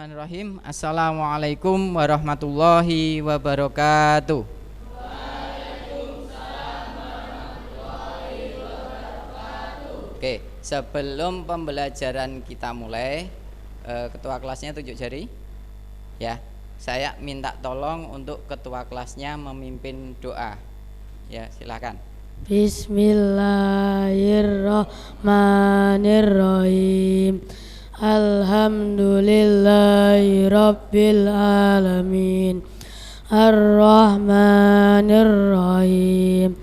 Bismillahirrahmanirrahim. Assalamualaikum warahmatullahi wabarakatuh. Oke, sebelum pembelajaran kita mulai, ketua kelasnya tunjuk jari. Ya, saya minta tolong untuk ketua kelasnya memimpin doa. Ya, silakan. Bismillahirrahmanirrahim. Alhamdulillahi rabbil alamin. Ar-Rahmanir-Rahim.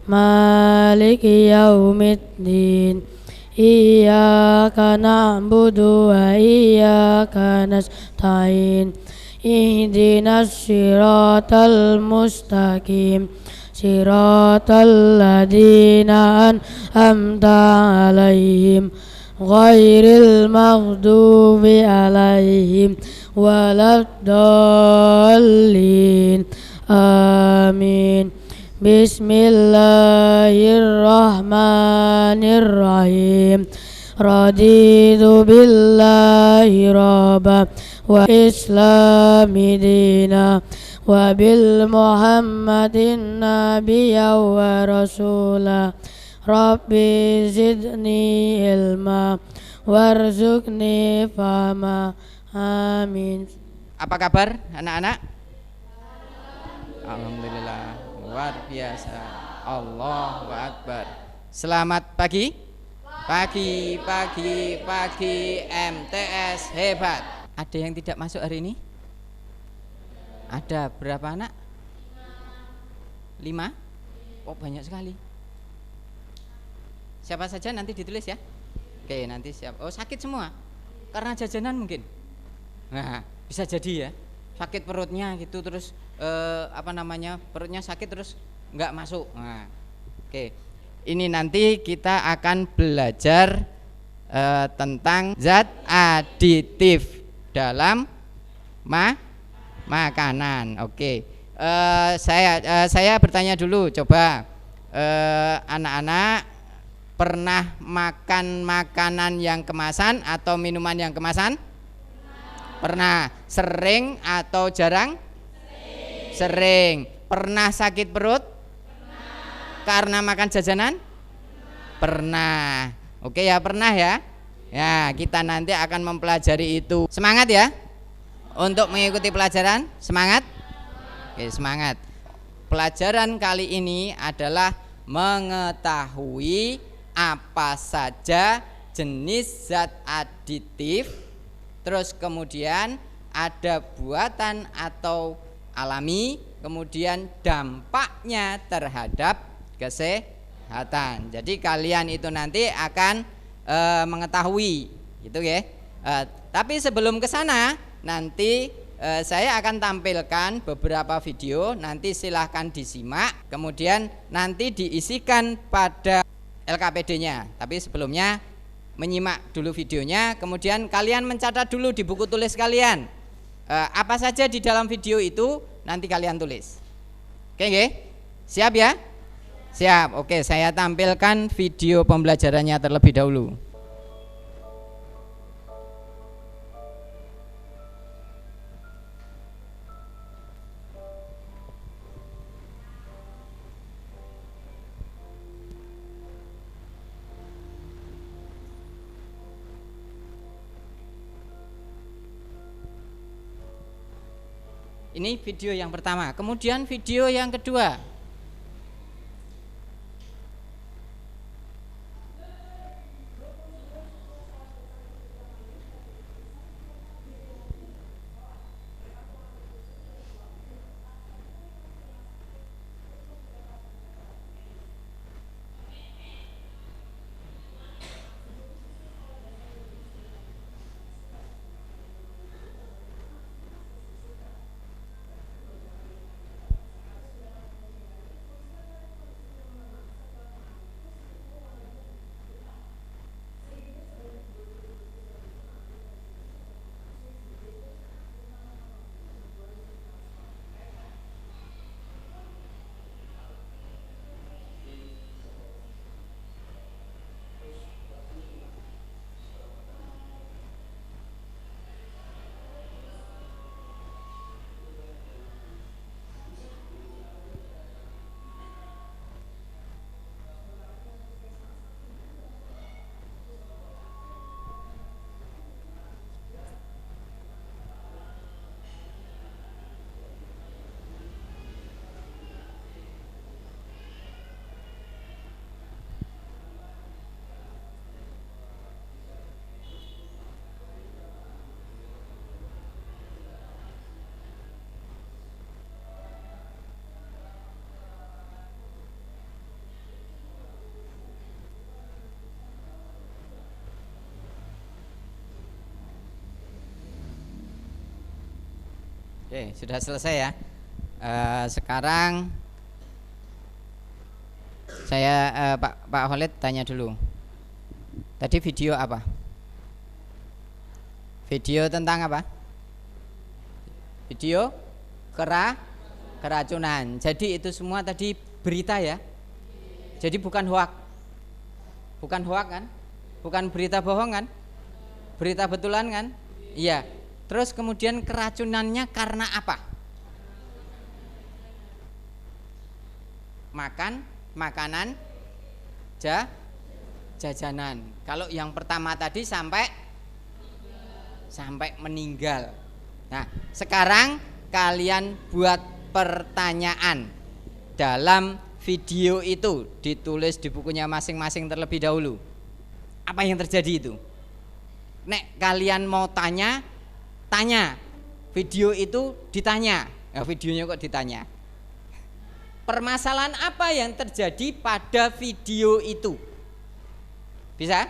Maliki yaumiddin. Iyyaka na'budu wa iyyaka nasta'in. Ihdinas siratal mustaqim. Siratal ladzina an'amta 'alaihim ghairil maghdubi 'alaihim waladdallin. Amin. Bismillahirrahmanirrahim. Raditu billahi rabba wa islami dina wa bil muhammadin nabiyya wa rasula. Rabbi zidni ilma warzuqni fahma. Amin. Apa kabar anak-anak? Alhamdulillah, luar biasa. Allahu Akbar. Selamat pagi. Pagi MTS hebat. Ada yang tidak masuk hari ini? Ada berapa anak? 5? Oh, banyak sekali. Siapa saja nanti ditulis ya. Oke, nanti siap. Oh, sakit semua karena jajanan mungkin. Nah, bisa jadi ya, sakit perutnya gitu, terus perutnya sakit terus nggak masuk. Nah, oke, ini nanti kita akan belajar tentang zat aditif dalam makanan. Oke, saya bertanya dulu, coba anak-anak pernah makan makanan yang kemasan atau minuman yang kemasan? Pernah. Sering atau jarang? Sering. Pernah sakit perut? Karena makan jajanan? Pernah. Oke ya, pernah ya. Ya, kita nanti akan mempelajari itu. Semangat ya untuk mengikuti pelajaran. Semangat. Oke, semangat. Pelajaran kali ini adalah mengetahui apa saja jenis zat aditif, terus kemudian ada buatan atau alami, kemudian dampaknya terhadap kesehatan. Jadi kalian itu nanti akan mengetahui gitu ya. Tapi sebelum ke sana nanti saya akan tampilkan beberapa video, nanti silahkan disimak, kemudian nanti diisikan pada LKPD-nya. Tapi sebelumnya menyimak dulu videonya, kemudian kalian mencatat dulu di buku tulis kalian apa saja di dalam video itu, nanti kalian tulis. Oke, siap ya? Siap. Oke, saya tampilkan video pembelajarannya terlebih dahulu. Ini video yang pertama, kemudian video yang kedua. Oke, sudah selesai ya. Sekarang saya Pak Khalid tanya dulu. Tadi video apa? Video tentang apa? Video keracunan. Jadi itu semua tadi berita ya. Jadi bukan hoak. Bukan hoak kan? Bukan berita bohong kan? Berita betulan kan? Iya. Terus kemudian keracunannya karena apa? Makanan, jajanan. Kalau yang pertama tadi sampai meninggal. Nah, sekarang kalian buat pertanyaan dalam video itu, ditulis di bukunya masing-masing terlebih dahulu. Apa yang terjadi itu? Nek kalian mau tanya, video itu ditanya. Nah, videonya kok ditanya. Permasalahan apa yang terjadi pada video itu? Bisa?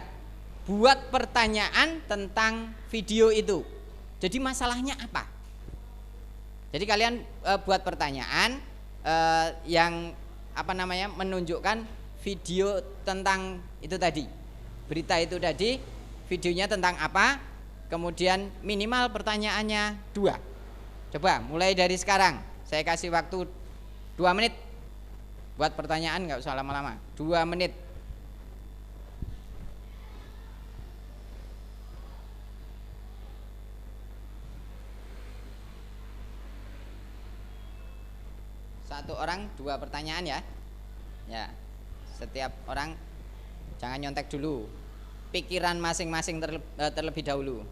Buat pertanyaan tentang video itu. Jadi masalahnya apa? Jadi kalian buat pertanyaan yang menunjukkan video tentang itu tadi. Berita itu tadi, videonya tentang apa? Kemudian minimal pertanyaannya 2. Coba mulai dari sekarang. Saya kasih waktu 2 menit. Buat pertanyaan, nggak usah lama-lama. 2 menit. Satu orang 2 pertanyaan ya. Ya. Setiap orang jangan nyontek dulu. Pikiran masing-masing terlebih dahulu.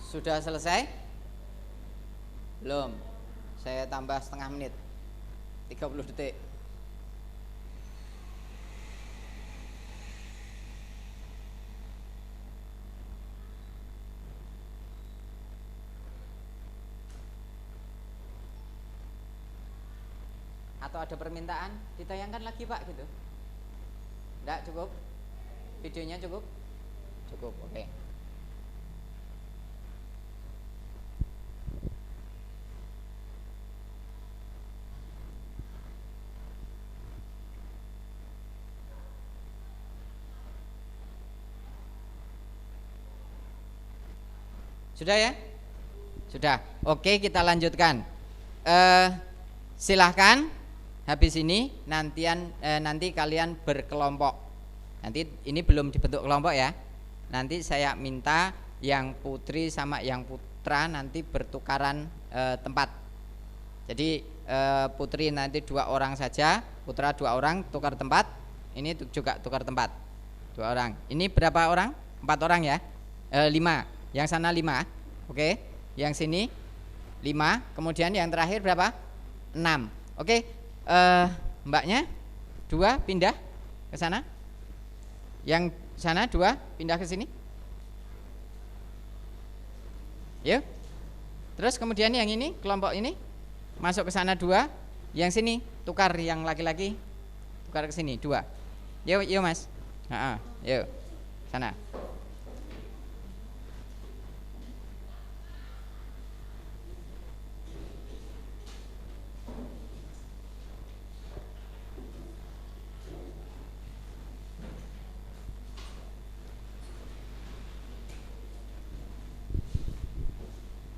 Sudah selesai? Belum. Saya tambah setengah menit. 30 detik. Atau ada permintaan ditayangkan lagi Pak gitu? Enggak cukup? Videonya cukup? Cukup, oke. Sudah ya? Sudah. Oke, kita lanjutkan. Silahkan habis ini nanti kalian berkelompok. Nanti ini belum dibentuk kelompok ya. Nanti saya minta yang putri sama yang putra nanti bertukaran tempat. Jadi putri nanti 2 orang saja, putra 2 orang tukar tempat. Ini juga tukar tempat 2 orang. Ini berapa orang? 4 orang ya. 5. Yang sana 5, oke. Yang sini 5. Kemudian yang terakhir berapa? 6. Oke. Mbaknya 2 pindah ke sana. Yang sana 2 pindah ke sini. Yuk. Terus kemudian yang ini, kelompok ini masuk ke sana 2. Yang sini tukar, yang laki-laki tukar ke sini 2. Yuk Mas. Yuk. Sana.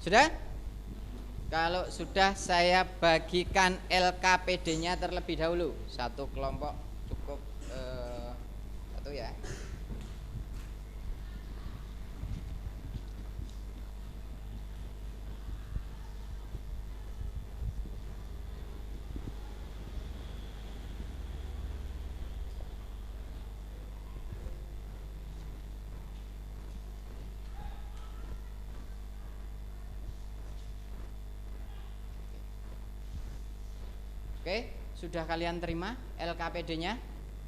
Sudah? Kalau sudah saya bagikan LKPD-nya terlebih dahulu. Satu kelompok cukup satu ya. Oke, sudah kalian terima LKPD-nya?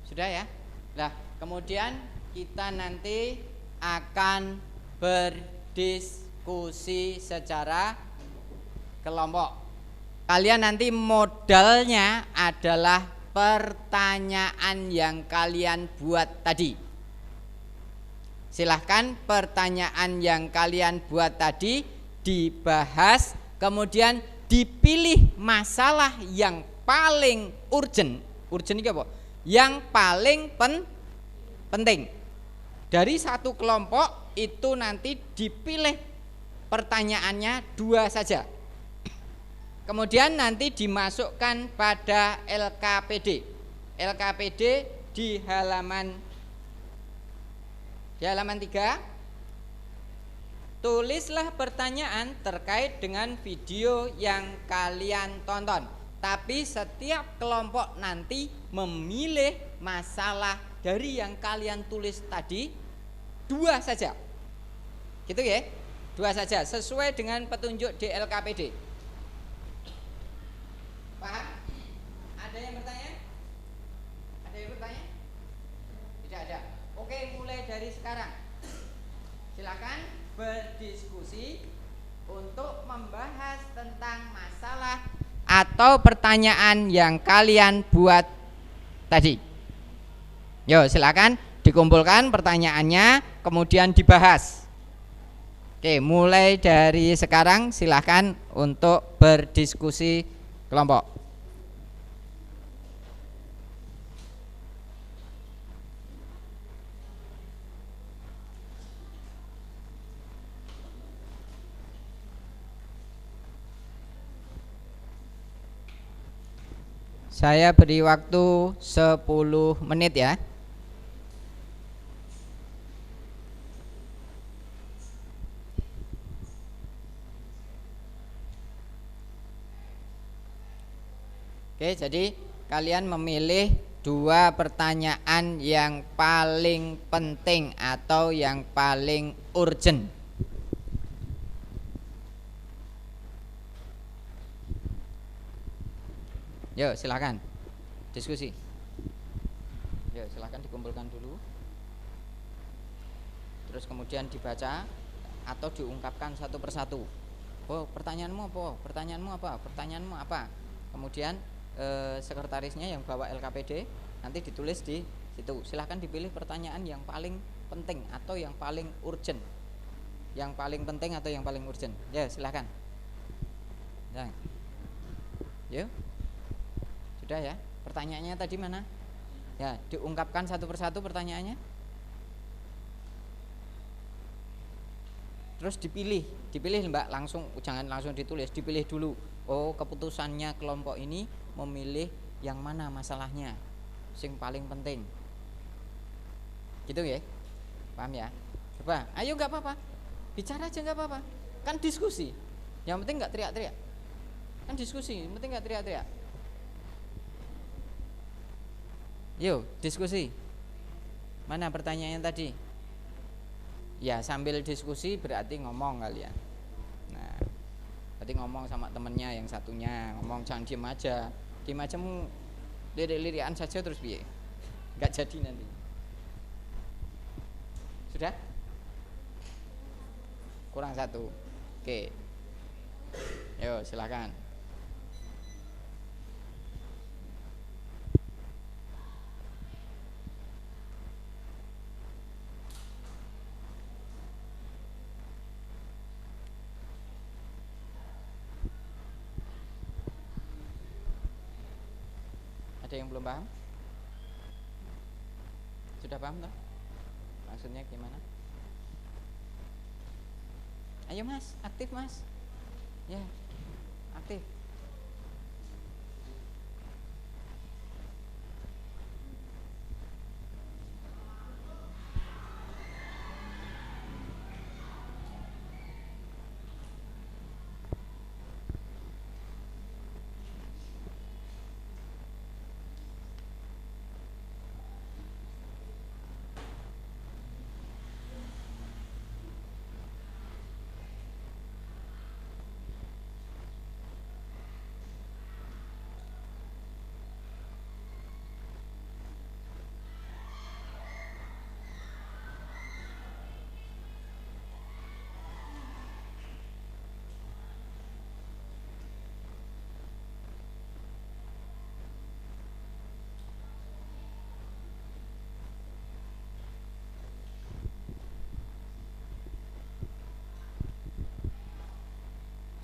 Sudah ya? Nah, kemudian kita nanti akan berdiskusi secara kelompok. Kalian nanti modalnya adalah pertanyaan yang kalian buat tadi. Silahkan pertanyaan yang kalian buat tadi dibahas, kemudian dipilih masalah yang paling urgent ini apa? Yang paling penting. Dari satu kelompok itu nanti dipilih pertanyaannya 2 saja. Kemudian nanti dimasukkan pada LKPD. LKPD di halaman 3. Tulislah pertanyaan terkait dengan video yang kalian tonton. Tapi setiap kelompok nanti memilih masalah dari yang kalian tulis tadi 2 saja. Gitu ya? 2 saja sesuai dengan petunjuk di LKPD. Paham? Ada yang bertanya? Ada yang bertanya? Tidak ada. Oke, mulai dari sekarang. Silakan berdiskusi untuk membahas tentang masalah atau pertanyaan yang kalian buat tadi. Yo, silakan dikumpulkan pertanyaannya, kemudian dibahas. Oke, mulai dari sekarang silakan untuk berdiskusi kelompok. Saya beri waktu 10 menit ya. Oke, jadi kalian memilih 2 pertanyaan yang paling penting atau yang paling urgent. Yuk, silakan diskusi. Yuk, silakan dikumpulkan dulu. Terus kemudian dibaca atau diungkapkan satu persatu. Oh, pertanyaanmu apa? Pertanyaanmu apa? Pertanyaanmu apa? Kemudian sekretarisnya yang bawa LKPD nanti ditulis di situ. Silakan dipilih pertanyaan yang paling penting atau yang paling urgent. Yang paling penting atau yang paling urgent. Ya, silakan. Ya. Yuk. Sudah ya, pertanyaannya tadi mana? Ya, diungkapkan satu persatu pertanyaannya. Terus dipilih Mbak, jangan langsung ditulis, dipilih dulu. Oh, keputusannya kelompok ini memilih yang mana masalahnya, sing paling penting. Gitu ya, paham ya? Coba, ayo nggak apa-apa, bicara aja nggak apa-apa. Kan diskusi, yang penting nggak teriak-teriak. Kan diskusi, yang penting nggak teriak-teriak. Yuk, diskusi. Mana pertanyaannya tadi? Ya, sambil diskusi berarti ngomong kalian. Nah, berarti ngomong sama temennya yang satunya, ngomong, jangan diem aja. Diem aja mu lirik-lirikan saja terus piye? Enggak jadi nanti. Sudah? Kurang 1. Oke. Yuk, silakan. Ada yang belum paham? Sudah paham toh? Maksudnya gimana? Ayo Mas, aktif Mas. Ya. aktif.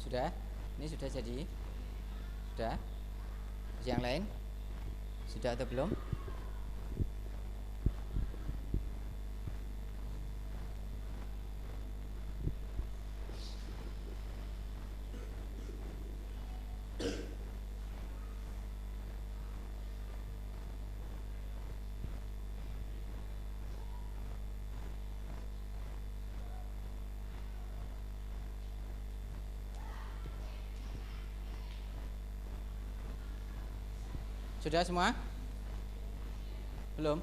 Sudah? Ini sudah jadi? Sudah? Yang lain? Sudah atau belum? Sudah semua? Belum?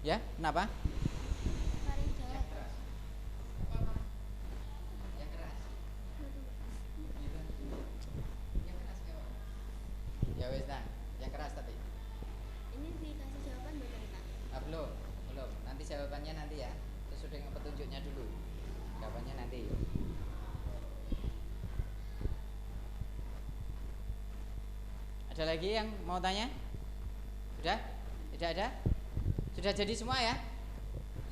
Ya, kenapa? Ya wes nah, yang keras tapi. Ini dikasih jawaban belum Pak? Belum, belum. Nanti jawabannya nanti ya. Terus sudah petunjuknya dulu. Jawabannya nanti. Ada lagi yang mau tanya? Sudah? Tidak ada? Sudah jadi semua ya?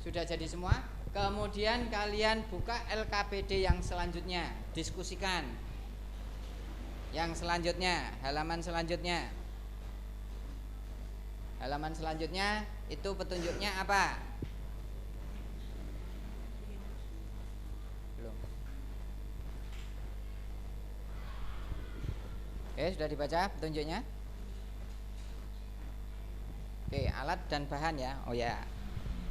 Sudah jadi semua. Kemudian kalian buka LKPD yang selanjutnya, diskusikan. Yang selanjutnya, halaman selanjutnya. Halaman selanjutnya itu petunjuknya apa? Belum. Oke, sudah dibaca petunjuknya? Oke, alat dan bahan ya. Oh ya.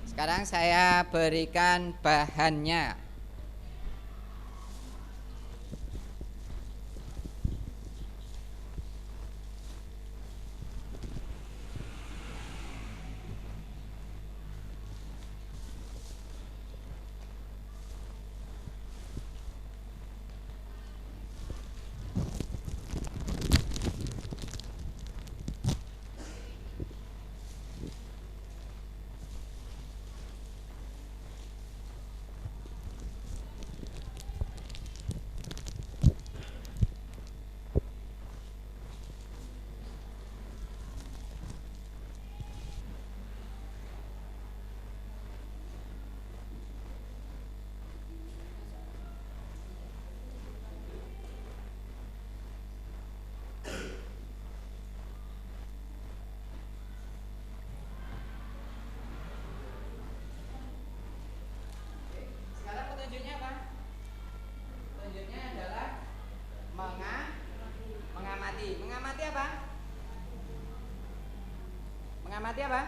Sekarang saya berikan bahannya. Sekarang petunjuknya apa? Petunjuknya adalah mengamati. Mengamati apa? Mengamati apa?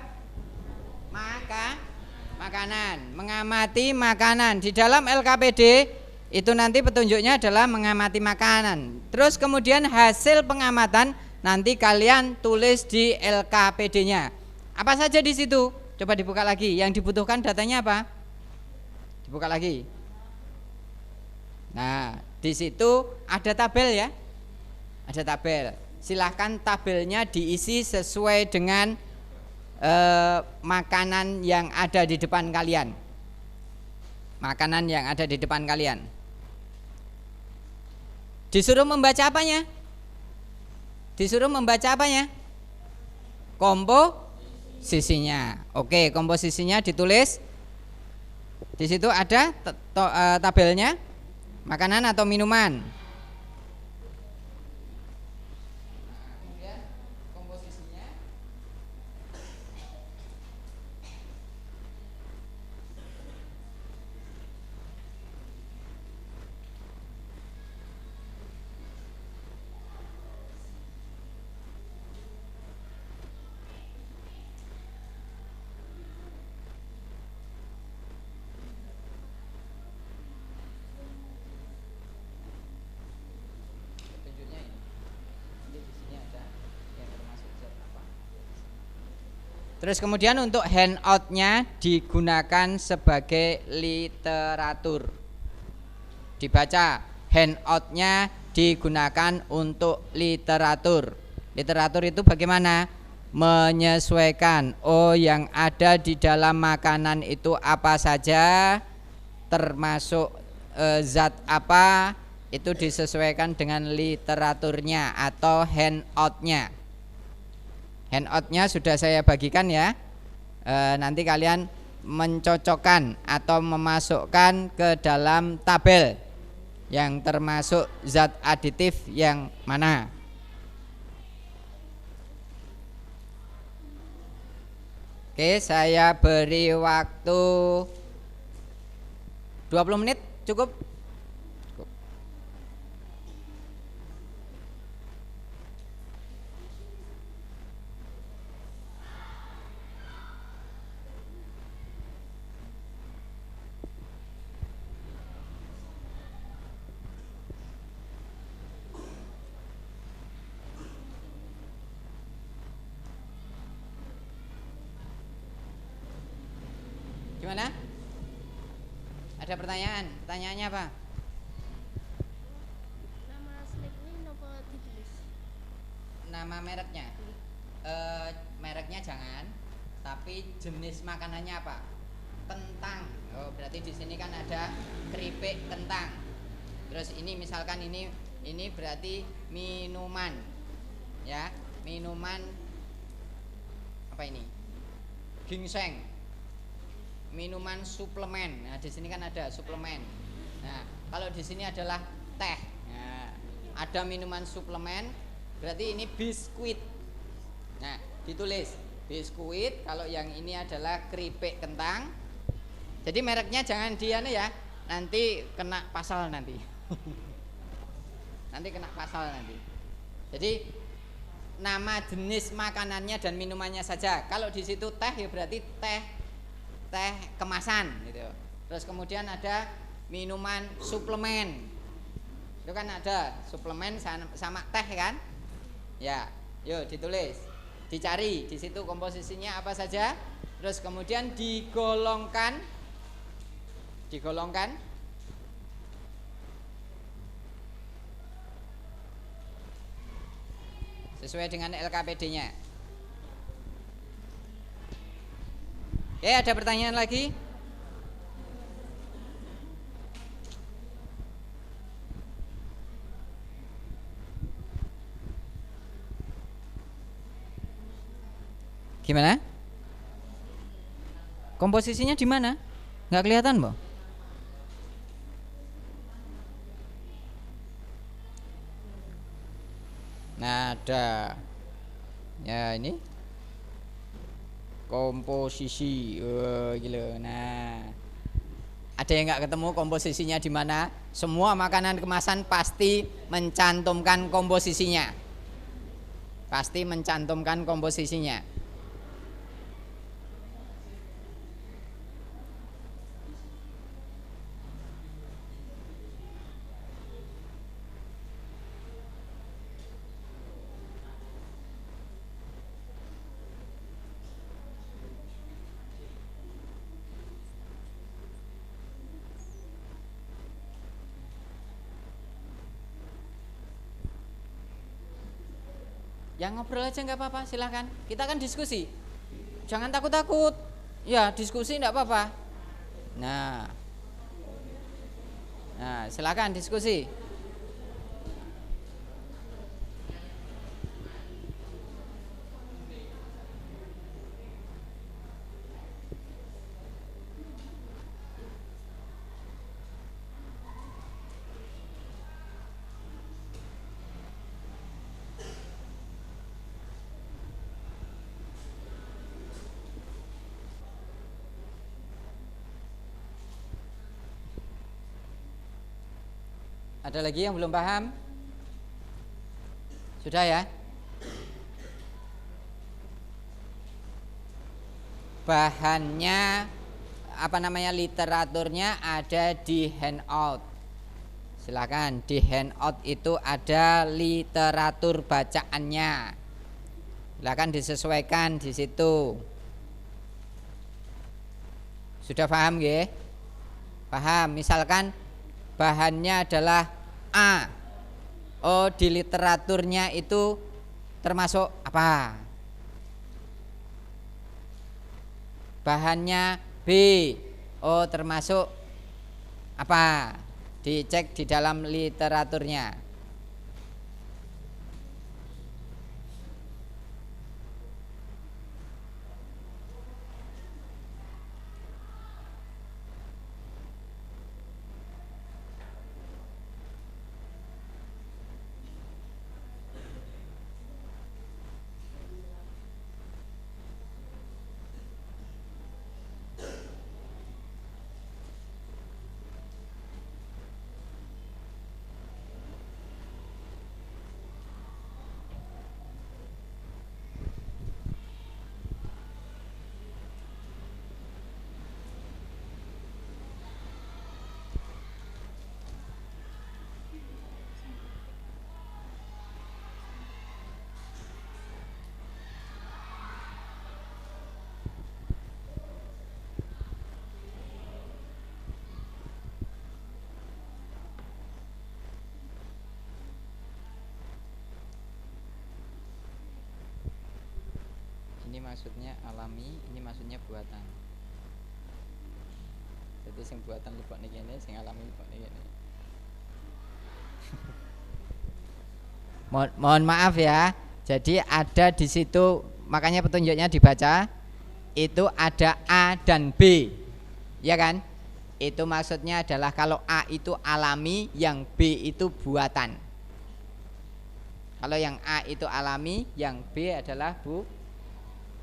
Makanan. Mengamati makanan. Di dalam LKPD itu nanti petunjuknya adalah mengamati makanan. Terus kemudian hasil pengamatan nanti kalian tulis di LKPD-nya. Apa saja di situ? Coba dibuka lagi. Yang dibutuhkan datanya apa? Dibuka lagi. Nah, di situ ada tabel ya. Ada tabel. Silahkan tabelnya diisi sesuai dengan makanan yang ada di depan kalian. Makanan yang ada di depan kalian. Disuruh membaca apanya? Disuruh membaca apanya? Komposisinya. Oke, komposisinya ditulis. Di situ ada tabelnya. Makanan atau minuman. Kemudian komposisinya. Terus kemudian untuk handoutnya digunakan sebagai literatur. Dibaca, handoutnya digunakan untuk literatur. Literatur itu bagaimana? Menyesuaikan. Oh, yang ada di dalam makanan itu apa saja, termasuk zat apa, itu disesuaikan dengan literaturnya atau handoutnya. Handoutnya sudah saya bagikan ya. Nanti kalian mencocokkan atau memasukkan ke dalam tabel yang termasuk zat aditif yang mana. Oke, saya beri waktu 20 menit cukup? Gimana? Ada pertanyaan? Pertanyaannya apa? Nama snack ini nopo ditulis? Nama mereknya? Mereknya jangan, tapi jenis makanannya apa? Kentang. Oh, berarti di sini kan ada keripik kentang. Terus ini misalkan ini berarti minuman. Ya, minuman apa ini? Ginseng. Minuman suplemen. Nah, di sini kan ada suplemen. Nah, kalau di sini adalah teh. Nah, ada minuman suplemen, berarti ini biskuit. Nah, ditulis biskuit. Kalau yang ini adalah keripik kentang. Jadi mereknya jangan diane ya. Nanti kena pasal nanti. Nanti kena pasal nanti. Jadi nama jenis makanannya dan minumannya saja. Kalau di situ teh ya berarti teh kemasan gitu. Terus kemudian ada minuman suplemen. Itu kan ada suplemen sama teh kan? Ya, yuk ditulis. Dicari di situ komposisinya apa saja. Terus kemudian digolongkan sesuai dengan LKPD-nya. Oke, ada pertanyaan lagi? Gimana? Komposisinya di mana? Nggak kelihatan, Mbak? Nah, ada. Ya, ini komposisi, gila. Nah, ada yang nggak ketemu komposisinya di mana? Semua makanan kemasan pasti mencantumkan komposisinya. Pasti mencantumkan komposisinya. Yang ngobrol aja nggak apa-apa, silahkan. Kita kan diskusi, jangan takut-takut. Ya diskusi nggak apa-apa. Nah, silahkan diskusi. Ada lagi yang belum paham? Sudah ya? Bahannya apa namanya, literaturnya ada di handout. Silakan, di handout itu ada literatur bacaannya. Silakan disesuaikan di situ. Sudah paham nggih? Paham. Misalkan bahannya adalah A. Oh, di literaturnya itu termasuk apa? Bahannya B. Oh, termasuk apa? Dicek di dalam literaturnya. Ini maksudnya alami, ini maksudnya buatan. Jadi sing buatan lebok niki kene, sing alami lebok niki kene. Mohon maaf ya. Jadi ada di situ, makanya petunjuknya dibaca. Itu ada A dan B. Ya kan? Itu maksudnya adalah kalau A itu alami, yang B itu buatan. Kalau yang A itu alami, yang B adalah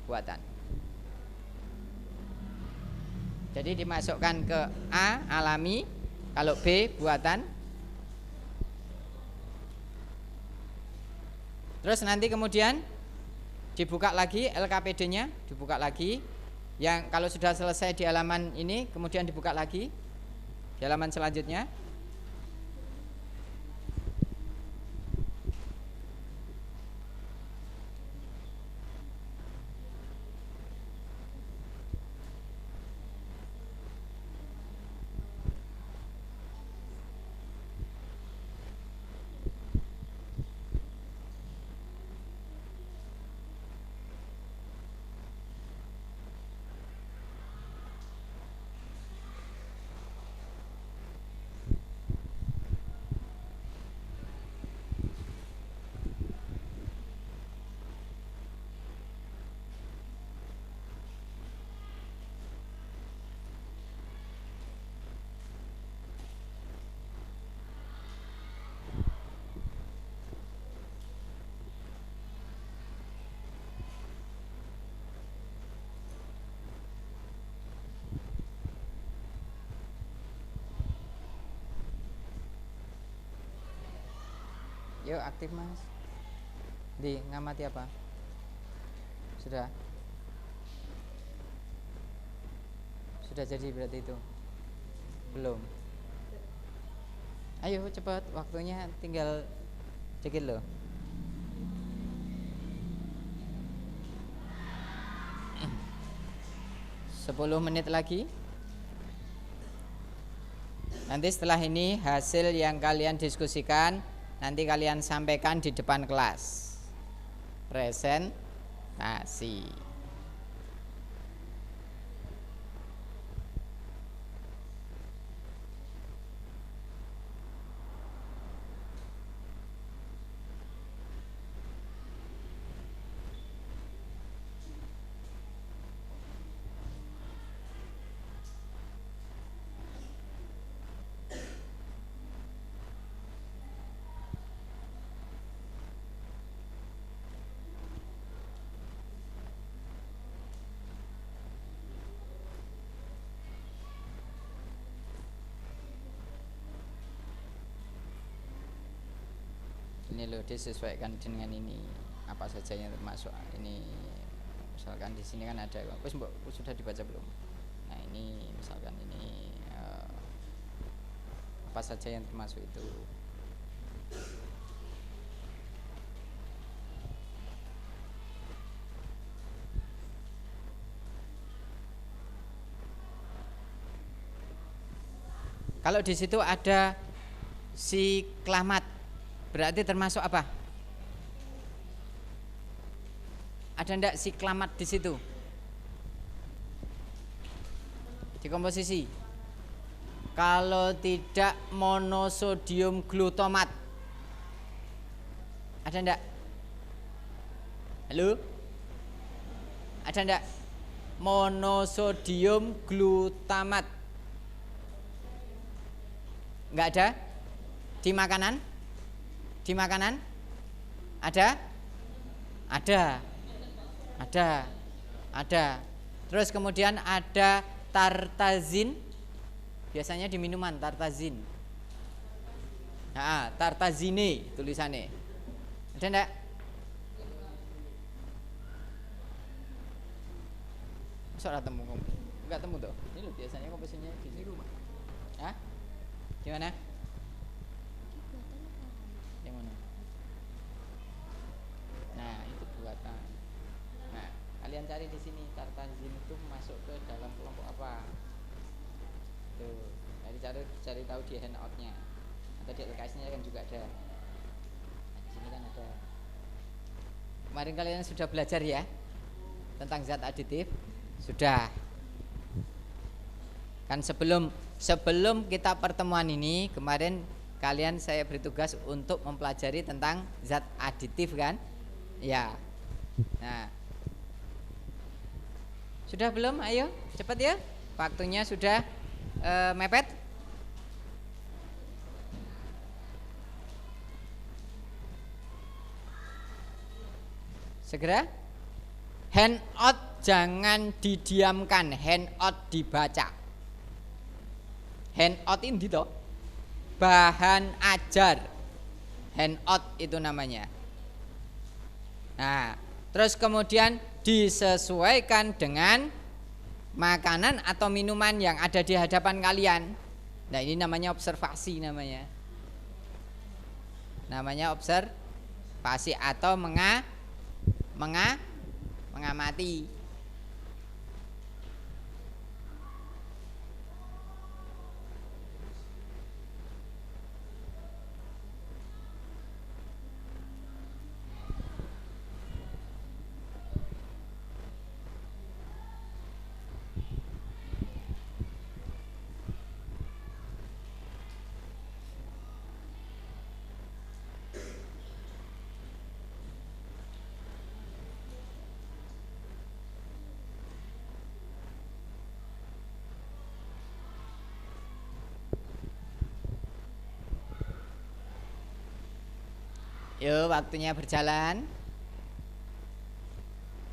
buatan. Jadi dimasukkan ke A alami, kalau B buatan. Terus nanti kemudian dibuka lagi LKPD-nya, dibuka lagi. Yang kalau sudah selesai di halaman ini, kemudian dibuka lagi di halaman selanjutnya. Yuk aktif mas. Di ngamati apa? Sudah? Sudah jadi berarti itu? Belum? Ayo cepat, waktunya tinggal dikit loh. Sepuluh menit lagi. Nanti setelah ini hasil yang kalian diskusikan nanti kalian sampaikan di depan kelas. Presentasi. Ini loh, disesuaikan dengan ini apa saja yang termasuk ini. Misalkan di sini kan ada, wis mbok sudah dibaca belum? Nah ini misalkan ini apa saja yang termasuk itu. Kalau di situ ada si klamat, berarti termasuk apa? Ada ndak si klamat di situ? Di komposisi. Kalau tidak monosodium glutamat. Ada ndak? Halo? Ada ndak? Monosodium glutamat. Enggak ada? Di makanan? Di makanan? Ada? Ada. Ada. Ada. Terus kemudian ada tartazin. Biasanya di minuman tartazin. Nah, tartazine tulisannya. Ada enggak? Masa ora temu kamu? Enggak temu tuh. Ini loh biasanya komposisinya di sini rumah. Hah? Gimana? Yang mana? Nah, itu buatan. Nah, kalian cari di sini tartazin itu masuk ke dalam kelompok apa? Tuh, cari tahu di handout-nya. Atau di LKS-nya kan juga ada. Nah, di sini kan ada. Kemarin kalian sudah belajar ya tentang zat aditif? Sudah. Kan sebelum kita pertemuan ini kemarin kalian saya beri tugas untuk mempelajari tentang zat aditif kan? Ya. Nah. Sudah belum? Ayo, cepat ya. Waktunya sudah mepet. Segera. Handout jangan didiamkan, handout dibaca. Handout ini toh bahan ajar. Handout itu namanya. Nah, terus kemudian disesuaikan dengan makanan atau minuman yang ada di hadapan kalian. Nah, ini namanya observasi namanya. Namanya observasi atau mengamati. Yuk, waktunya berjalan.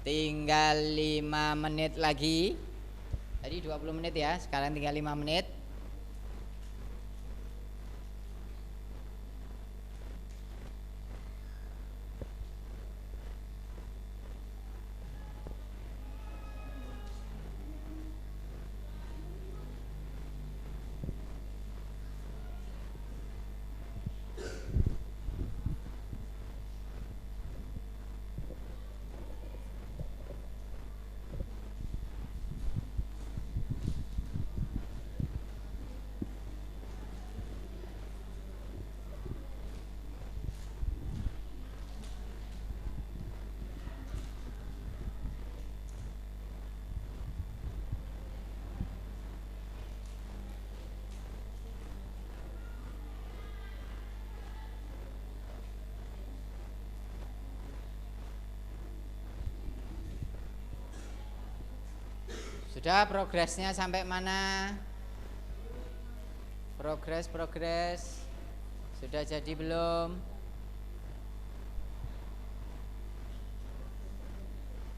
Tinggal 5 menit lagi. Tadi 20 menit ya, sekarang tinggal 5 menit. Sudah progresnya sampai mana? Progres. Sudah jadi belum?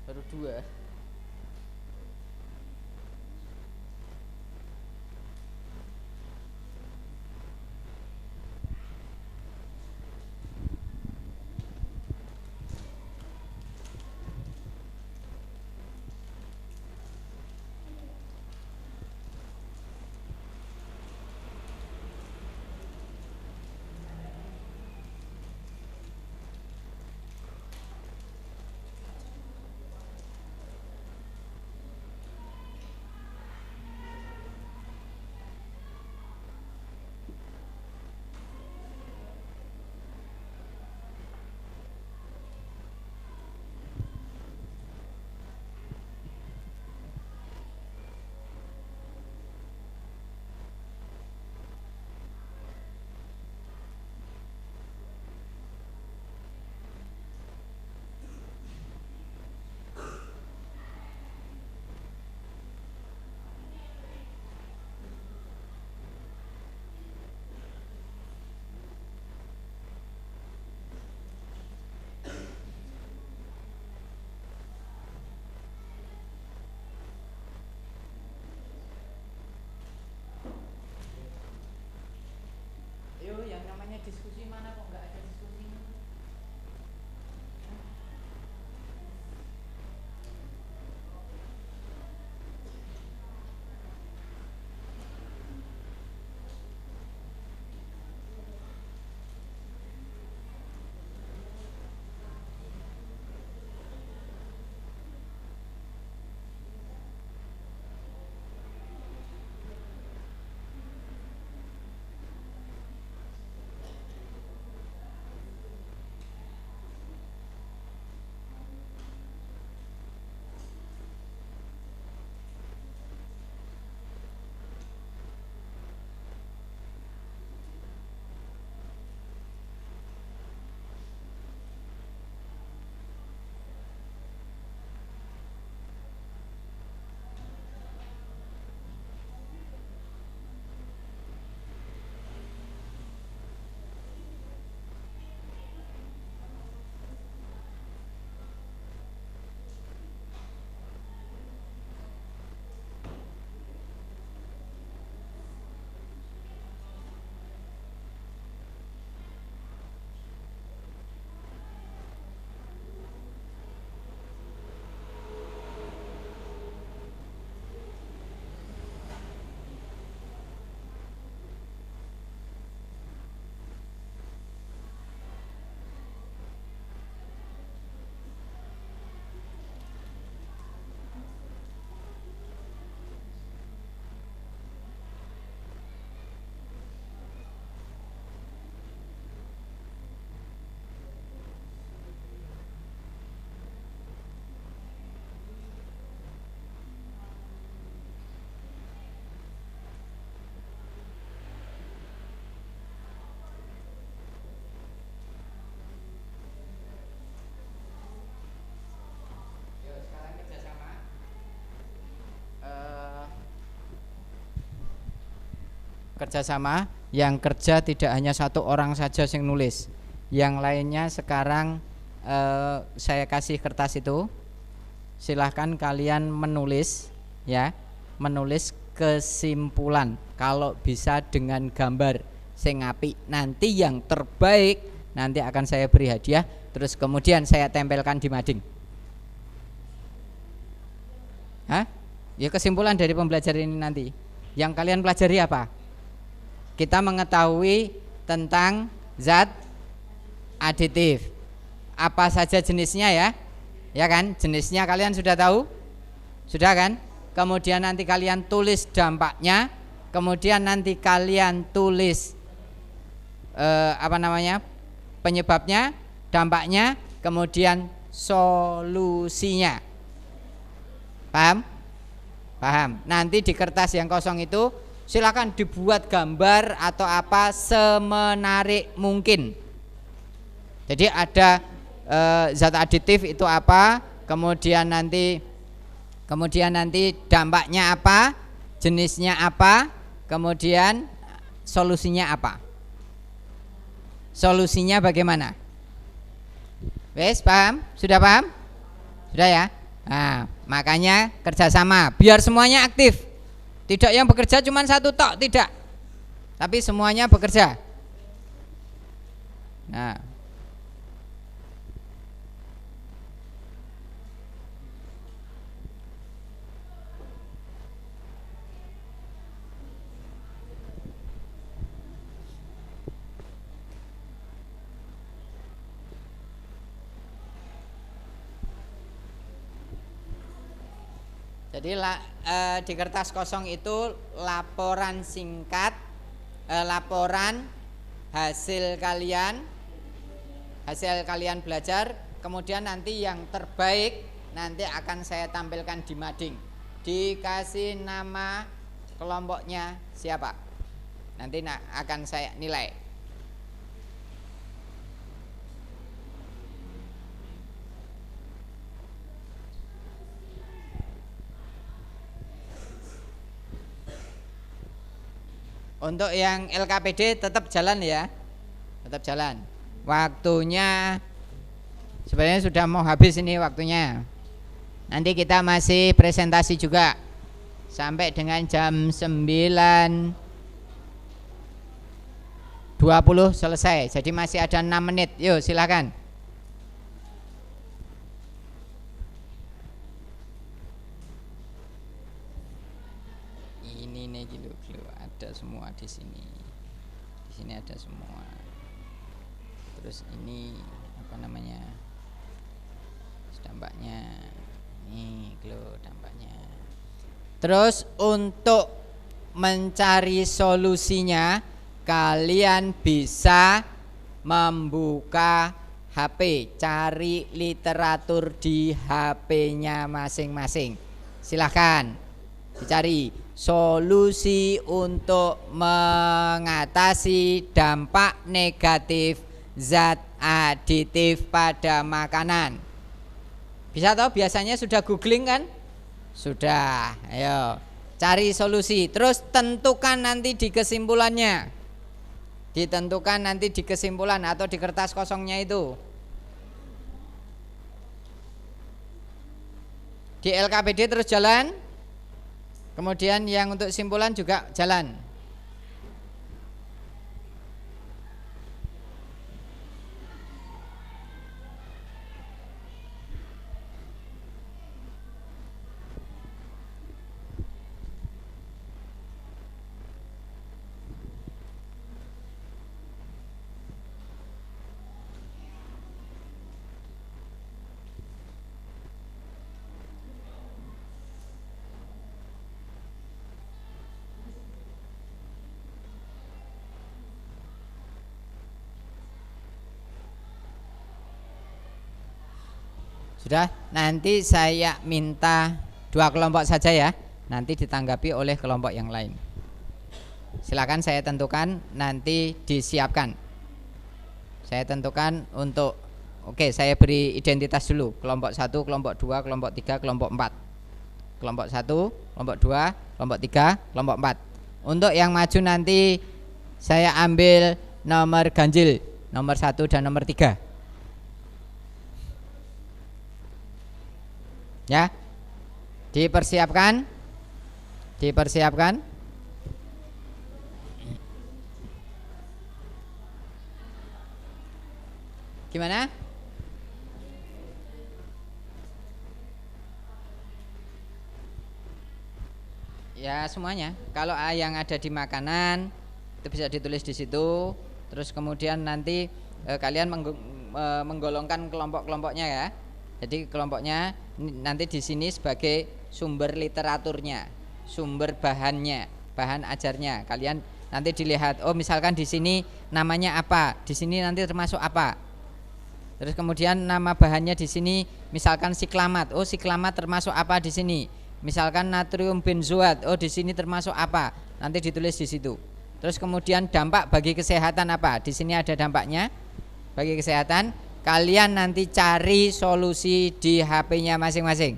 Baru 2. kerjasama. Yang kerja tidak hanya satu orang saja yang nulis, yang lainnya sekarang saya kasih kertas itu, silahkan kalian menulis ya, menulis kesimpulan kalau bisa dengan gambar sing apik. Nanti yang terbaik nanti akan saya beri hadiah, terus kemudian saya tempelkan di mading. Hah? Ya kesimpulan dari pembelajaran ini nanti. Yang kalian pelajari apa? Kita mengetahui tentang zat aditif. Apa saja jenisnya ya? Ya kan? Jenisnya kalian sudah tahu? Sudah kan? Kemudian nanti kalian tulis dampaknya, kemudian nanti kalian tulis penyebabnya, dampaknya, kemudian solusinya. Paham? Paham. Nanti di kertas yang kosong itu silakan dibuat gambar atau apa semenarik mungkin. Jadi ada zat aditif itu apa, kemudian nanti dampaknya apa, jenisnya apa, kemudian solusinya apa. Solusinya bagaimana? Wes, paham? Sudah paham? Sudah ya? Nah, makanya kerjasama biar semuanya aktif. Tidak yang bekerja cuma satu tok, tidak. Tapi semuanya bekerja. Nah, jadi di kertas kosong itu laporan singkat, laporan hasil kalian belajar. Kemudian nanti yang terbaik nanti akan saya tampilkan di mading. Dikasih nama kelompoknya siapa, nanti akan saya nilai. Untuk yang LKPD tetap jalan ya, tetap jalan. Waktunya sebenarnya sudah mau habis ini waktunya. Nanti kita masih presentasi juga sampai dengan jam 9.20 selesai. Jadi masih ada 6 menit. Yuk silakan. Ini nih gitu. Ada semua di sini. Di sini ada semua. Terus ini apa namanya? Dampaknya. Nih, dampaknya. Terus untuk mencari solusinya, kalian bisa membuka HP, cari literatur di HP-nya masing-masing. Silahkan dicari solusi untuk mengatasi dampak negatif zat aditif pada makanan. Bisa tahu biasanya sudah googling kan? Sudah. Ayo cari solusi. Terus tentukan nanti di kesimpulannya. Ditentukan nanti di kesimpulan atau di kertas kosongnya itu. Di LKPD terus jalan. Kemudian yang untuk simpulan juga jalan. Sudah, nanti saya minta 2 kelompok saja ya. Nanti ditanggapi oleh kelompok yang lain. Silakan saya tentukan, nanti disiapkan. Saya tentukan untuk, oke, saya beri identitas dulu. Kelompok 1, kelompok 2, kelompok 3, kelompok 4. Kelompok 1, kelompok 2, kelompok 3, kelompok 4. Untuk yang maju nanti saya ambil nomor ganjil, nomor 1 dan nomor 3. Ya. Dipersiapkan. Dipersiapkan. Gimana? Ya semuanya. Kalau yang ada di makanan itu bisa ditulis di situ. Terus kemudian nanti kalian menggolongkan kelompok-kelompoknya ya. Jadi kelompoknya nanti di sini sebagai sumber literaturnya, sumber bahannya, bahan ajarnya. Kalian nanti dilihat. Oh misalkan di sini namanya apa, di sini nanti termasuk apa. Terus kemudian nama bahannya di sini misalkan siklamat. Oh siklamat termasuk apa di sini? Misalkan natrium benzoat. Oh di sini termasuk apa? Nanti ditulis di situ. Terus kemudian dampak bagi kesehatan apa? Di sini ada dampaknya bagi kesehatan. Kalian nanti cari solusi di HP-nya masing-masing.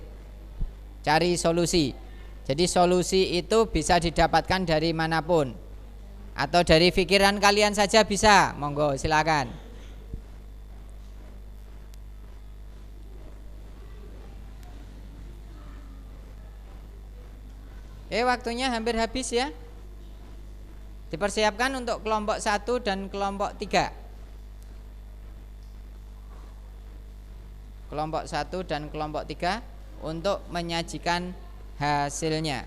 Cari solusi. Jadi solusi itu bisa didapatkan dari manapun. Atau dari pikiran kalian saja bisa. Monggo silakan. Waktunya hampir habis ya. Dipersiapkan untuk kelompok 1 dan kelompok 3. Kelompok 1 dan kelompok 3 untuk menyajikan hasilnya.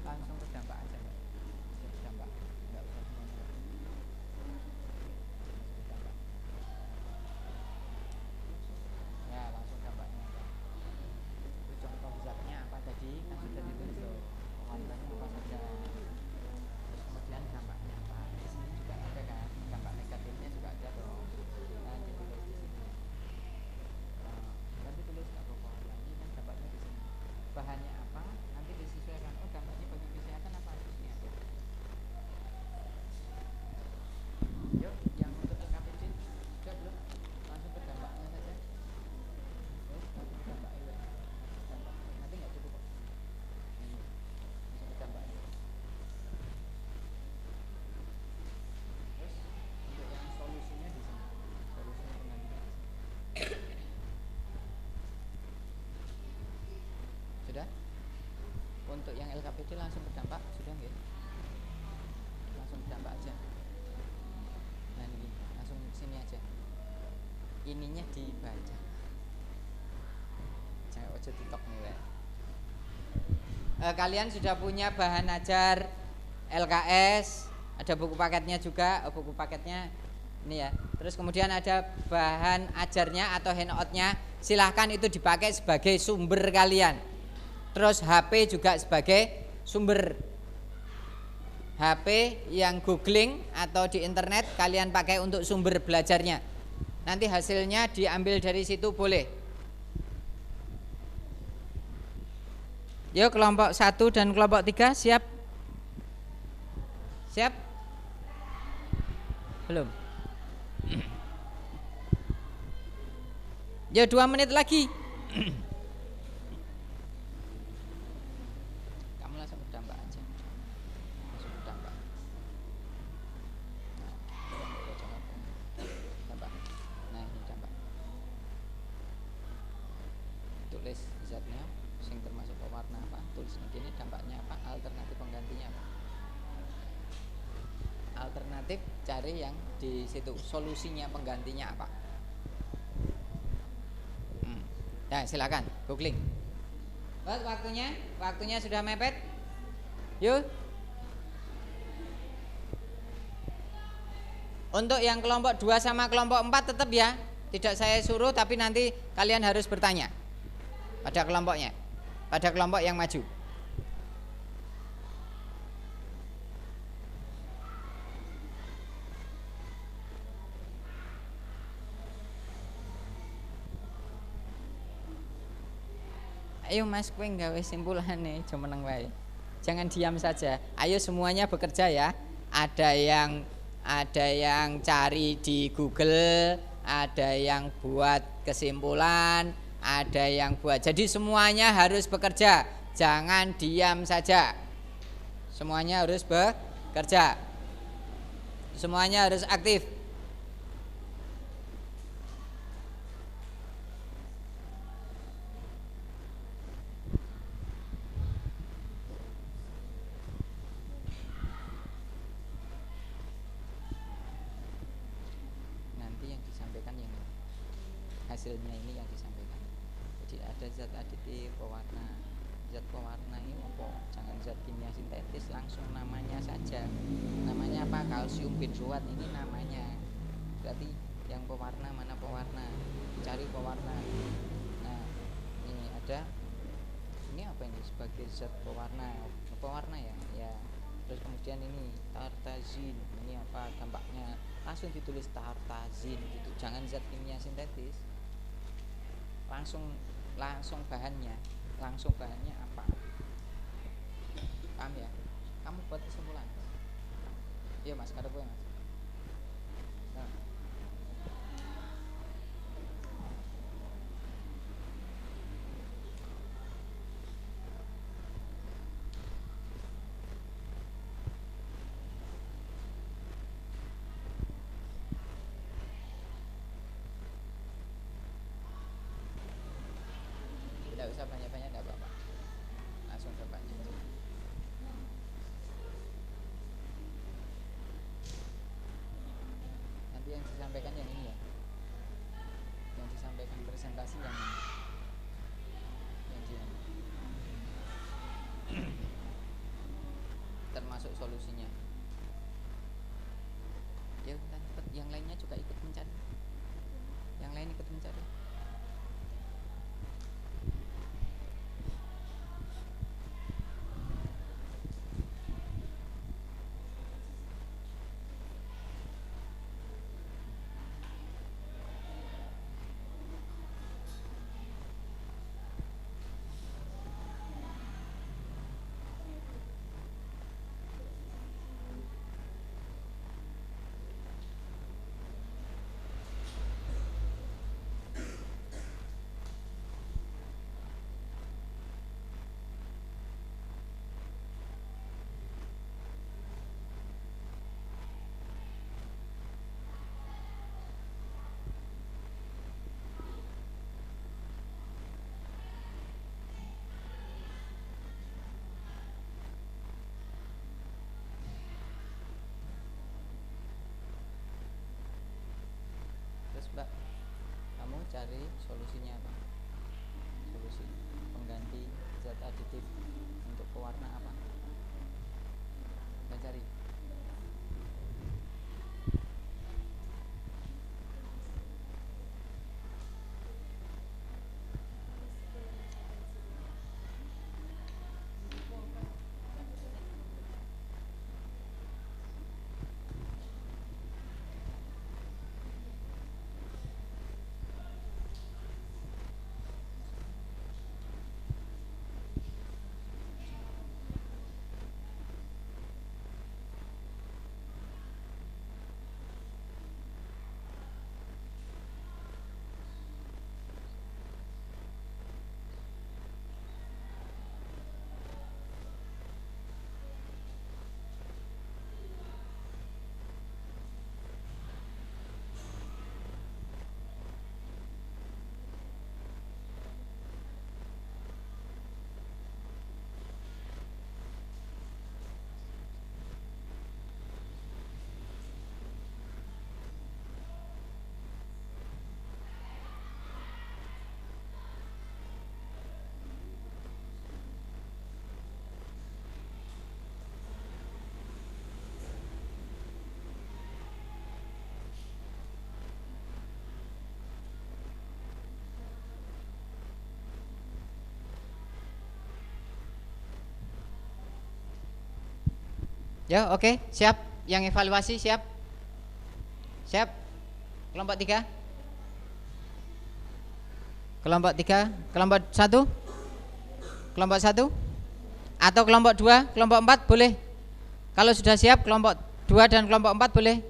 Langsung ke dampak aja Mbak. Dampak. Enggak usah semuanya. Dampak. Ya, langsung dampaknya. Itu contoh zatnya apa tadi? Kan sudah ditulis loh. Kualitasnya apa saja. Terus kemudian dampaknya apa? Di sini juga ada kan. Dampak negatifnya juga ada loh. Nah, ditulis di sini. Nanti tulis enggak apa-apa. Nanti kan dampaknya di sini. Bahannya apa? Nanti disesuaikan. Oh, dampaknya bagi kesehatan apa? Di sini ada. Yuk, yang untuk LKPD sudah belum? Langsung ke dampaknya saja. Langsung ke dampaknya. Dampak. Nanti nggak cukup kok. Ini. Langsung ke dampaknya. Terus untuk yang solusinya di sini. Solusinya penggantinya. Sudah? Untuk yang LKPD langsung berdampak sudah nggih? Langsung berdampak aja. Nah ini langsung sini aja. Ininya dibaca. Jangan ojo TikTok nih Wek. Kalian sudah punya bahan ajar LKS, ada buku paketnya juga. Buku paketnya ini ya. Terus kemudian ada bahan ajarnya atau handoutnya. Silahkan itu dipakai sebagai sumber kalian. Terus HP juga sebagai sumber. HP yang googling atau di internet kalian pakai untuk sumber belajarnya. Nanti hasilnya diambil dari situ boleh. Yuk kelompok 1 dan kelompok 3 siap? Siap? Belum? Ya 2 menit lagi. Kamu langsung berdampak aja. Langsung berdampak. Dampak. zatnya sing termasuk pewarna apa, tulis ini dampaknya apa, alternatif penggantinya apa. Alternatif cari yang di situ, solusinya penggantinya apa. Ya silakan googling. Waktunya sudah mepet. Yuk. Untuk yang kelompok 2 sama kelompok 4 tetap ya. Tidak saya suruh tapi nanti kalian harus bertanya pada kelompoknya. Pada kelompok yang maju. Ayo Mas kowe nggawe simpulane aja meneng wae. Jangan diam saja. Ayo semuanya bekerja ya. Ada yang cari di Google, ada yang buat kesimpulan, ada yang buat. Jadi semuanya harus bekerja. Jangan diam saja. Semuanya harus bekerja. Semuanya harus aktif. Hasilnya ini yang disampaikan. Jadi ada zat aditif pewarna. Zat pewarna ini apa? Jangan zat kimia sintetis, langsung namanya saja. Namanya apa? Kalsium benzoat ini namanya. Berarti yang pewarna mana pewarna? Cari pewarna. Nah, ini ada. Ini apa ini? Sebagai zat pewarna. Pewarna ya? Ya. Terus kemudian ini tartazin. Ini apa dampaknya? Langsung ditulis tartazin gitu. Jangan zat kimia sintetis. Langsung bahannya apa, paham ya? Kamu buat kesimpulan. Iya Mas, ada gue Mas. Nah. Tidak usah banyak-banyak, enggak apa-apa. Langsung bapaknya. Nanti yang disampaikan yang ini ya. Yang disampaikan presentasi yang ini. Yang ini. Termasuk solusinya. Ya udah, yang lainnya juga ikut mencari. Yang lain ikut mencari. Mbak, kamu cari solusinya apa? Solusi pengganti zat aditif untuk pewarna apa? Kita cari. Ya, oke, siap. Yang evaluasi siap? Siap? Kelompok 3? Kelompok 3, kelompok 1? Kelompok 1? Atau kelompok 2, kelompok 4 boleh? Kalau sudah siap kelompok 2 dan kelompok 4 boleh?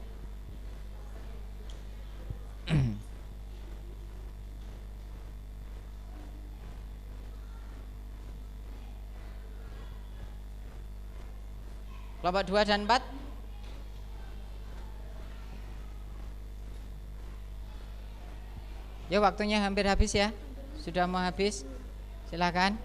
Kelompok 2 dan 4? Ya, waktunya hampir habis ya. Sudah mau habis. Silakan.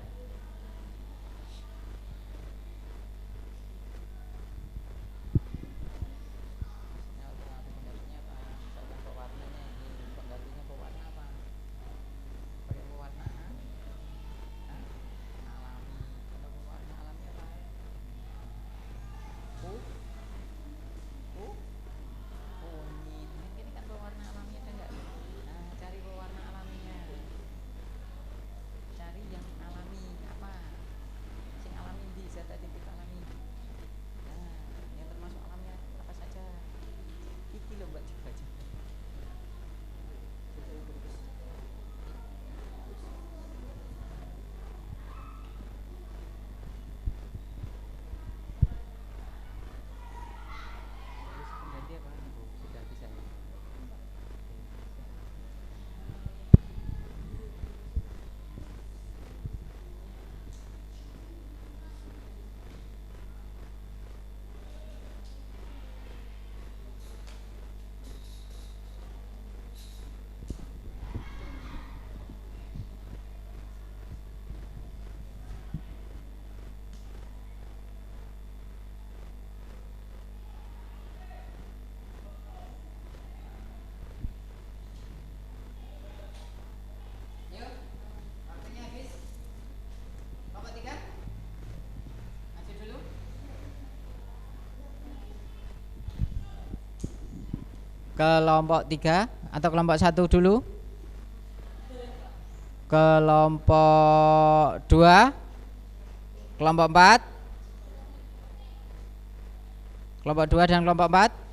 Kelompok 3 atau kelompok 1 dulu? Kelompok 2? Kelompok 4? Kelompok 2 dan kelompok 4?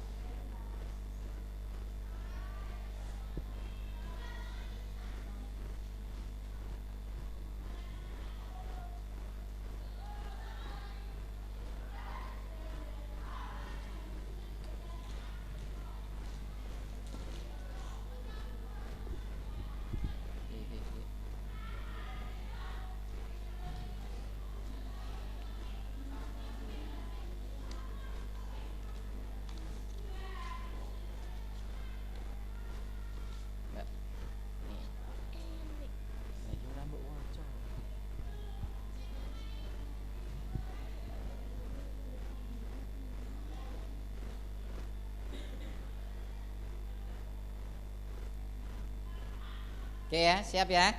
Oke ya, siap ya.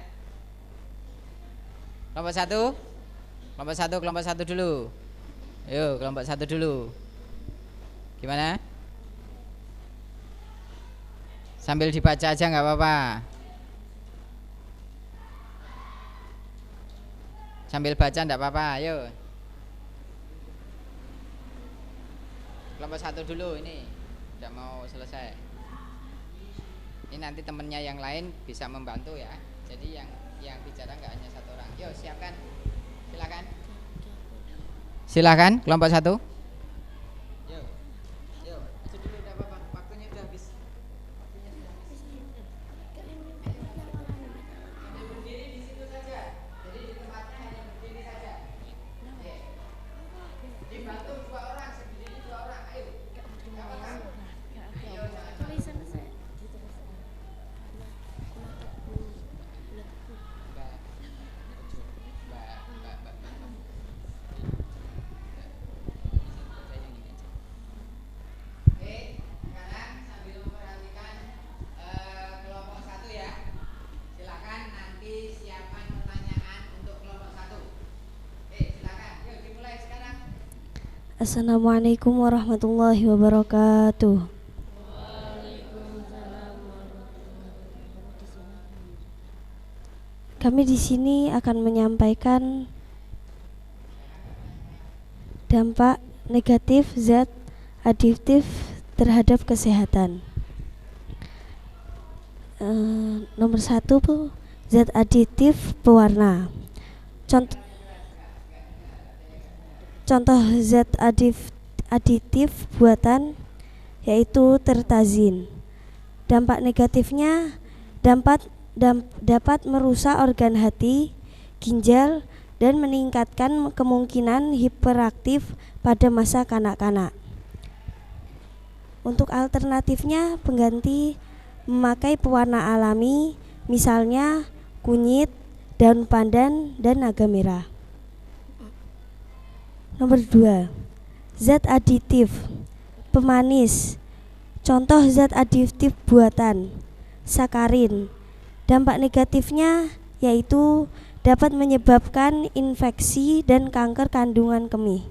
Kelompok 1? Kelompok 1, kelompok 1 dulu. Yuk, kelompok 1 dulu. Gimana? Sambil dibaca aja nggak apa-apa. Sambil baca nggak apa-apa, ayo. Kelompok 1 dulu ini. Udah mau selesai. Ini nanti temennya yang lain bisa membantu ya. Jadi yang bicara nggak hanya satu orang. Yuk siapkan. Silakan. Silakan kelompok 1. Yuk. Yuk, maju dulu enggak apa-apa. Waktunya udah habis. Waktunya sudah habis. Hanya berdiri di situ saja. Jadi di tempatnya hanya berdiri saja. Oke. Dibantu 2 orang, sendiri 2 orang. Ayo. Enggak apa-apa. Ayo jangan tulisan saya Assalamualaikum warahmatullahi wabarakatuh. Kami di sini akan menyampaikan dampak negatif zat aditif terhadap kesehatan. Nomor 1 zat aditif pewarna. Contoh zat aditif buatan yaitu tertazin. Dampak negatifnya dapat merusak organ hati, ginjal, dan meningkatkan kemungkinan hiperaktif pada masa kanak-kanak. Untuk alternatifnya, pengganti memakai pewarna alami, misalnya kunyit, daun pandan, dan naga merah. Nomor 2, zat aditif pemanis. Contoh zat aditif buatan, sakarin. Dampak negatifnya yaitu dapat menyebabkan infeksi dan kanker kandungan kemih.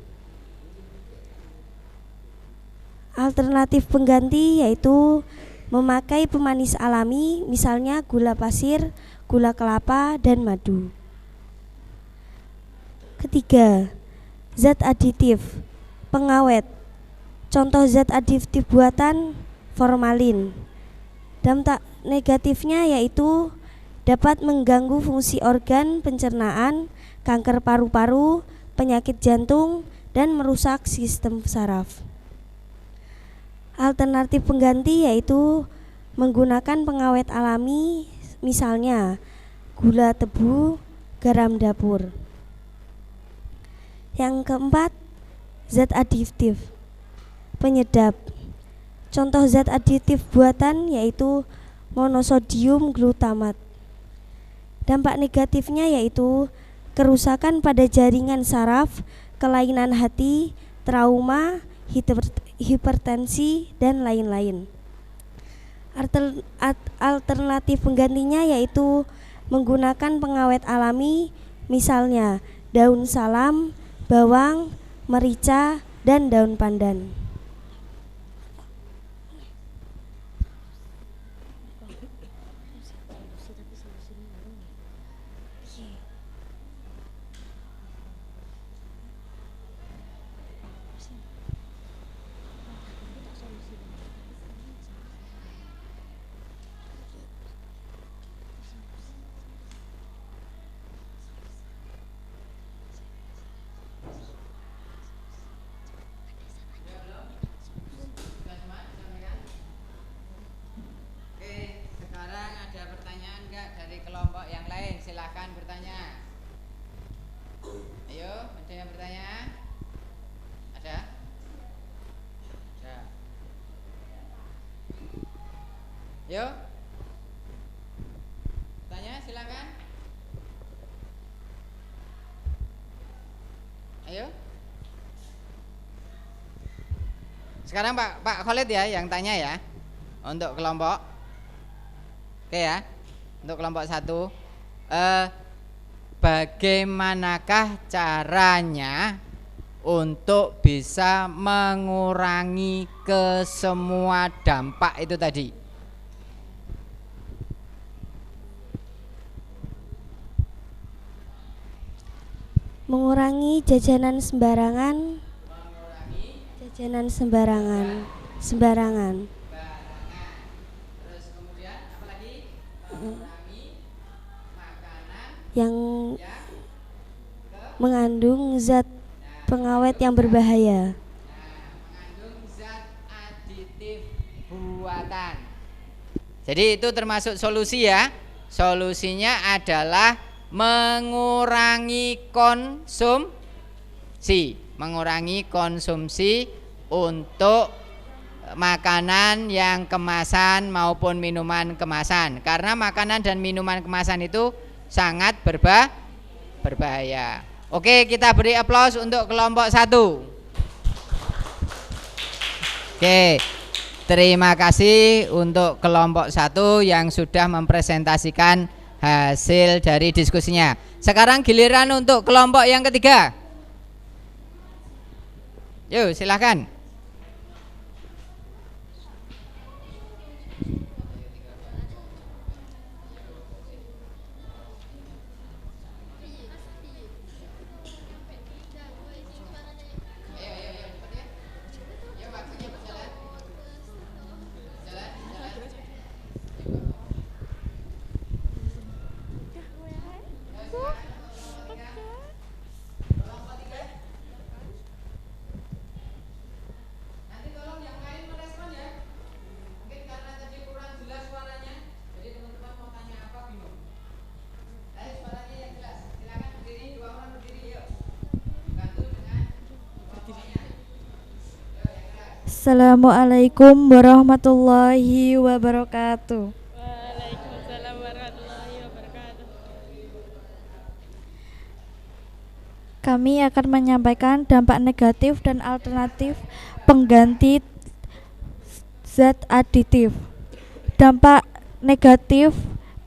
Alternatif pengganti yaitu memakai pemanis alami, misalnya gula pasir, gula kelapa, dan madu. Ketiga, zat aditif pengawet. Contoh zat aditif buatan, formalin. Dampak negatifnya yaitu dapat mengganggu fungsi organ pencernaan, kanker paru-paru, penyakit jantung, dan merusak sistem saraf. Alternatif pengganti yaitu menggunakan pengawet alami, misalnya gula tebu, garam dapur. Yang keempat, zat aditif penyedap. Contoh zat aditif buatan yaitu monosodium glutamat. Dampak negatifnya yaitu kerusakan pada jaringan saraf, kelainan hati, trauma, hipertensi, dan lain-lain. Alternatif penggantinya yaitu menggunakan pengawet alami, misalnya daun salam, bawang, merica, dan daun pandan. Kelompok yang lain silahkan bertanya. Ayo, ada yang bertanya? Ada? Ada. Yo, tanya silakan. Ayo. Sekarang Pak Khalid ya yang tanya ya, untuk kelompok. Oke ya. Untuk kelompok 1, bagaimanakah caranya untuk bisa mengurangi kesemua dampak itu tadi? Mengurangi jajanan sembarangan. Terus kemudian apa lagi? Yang mengandung zat pengawet yang berbahaya. Mengandung zat aditif buatan. Jadi itu termasuk solusi ya. Solusinya adalah mengurangi konsumsi untuk makanan yang kemasan maupun minuman kemasan. Karena makanan dan minuman kemasan itu sangat berbahaya. Oke, kita beri aplaus untuk kelompok 1. Oke, terima kasih untuk kelompok 1 yang sudah mempresentasikan hasil dari diskusinya. Sekarang giliran untuk kelompok yang ketiga. Yuk, silakan. Assalamualaikum warahmatullahi wabarakatuh. Waalaikumsalam warahmatullahi wabarakatuh. Kami akan menyampaikan dampak negatif dan alternatif pengganti zat aditif. Dampak negatif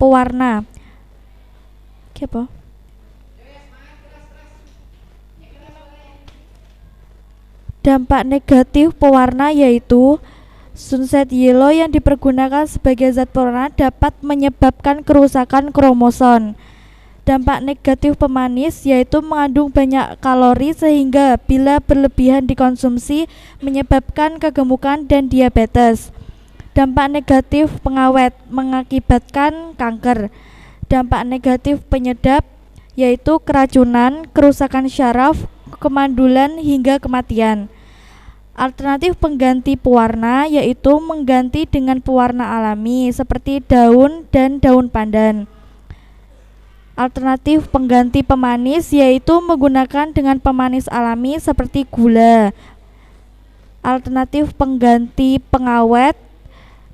pewarna. Apa? Dampak negatif pewarna yaitu sunset yellow yang dipergunakan sebagai zat pewarna dapat menyebabkan kerusakan kromosom. Dampak negatif pemanis yaitu mengandung banyak kalori sehingga bila berlebihan dikonsumsi menyebabkan kegemukan dan diabetes. Dampak negatif pengawet mengakibatkan kanker. Dampak negatif penyedap yaitu keracunan, kerusakan syaraf, kemandulan hingga kematian. Alternatif pengganti pewarna yaitu mengganti dengan pewarna alami seperti daun dan daun pandan. Alternatif pengganti pemanis yaitu menggunakan dengan pemanis alami seperti gula. Alternatif pengganti pengawet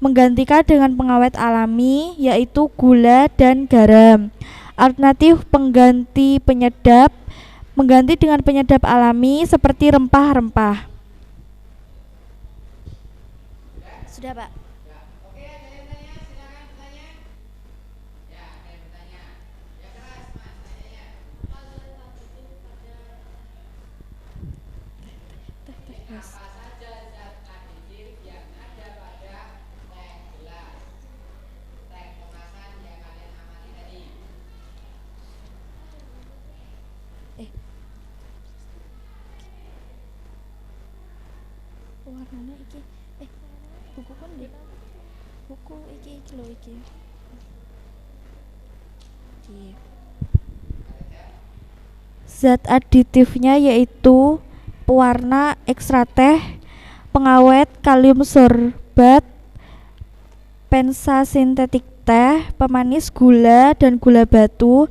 menggantikan dengan pengawet alami yaitu gula dan garam. Alternatif pengganti penyedap mengganti dengan penyedap alami seperti rempah-rempah. Sudah, Pak. Oke, ada yang tanya, silakan bertanya. Ya, ada yang bertanya. Ya keras, Mas, tanyanya. Apa saja zat aditif yang ada pada teh gelas, teh kemasan yang kalian amati tadi? Warnanya iki buku kan deh. Buku iki lho iki. Zat aditifnya yaitu pewarna ekstra teh, pengawet kalium sorbat, pensa sintetik teh, pemanis gula dan gula batu,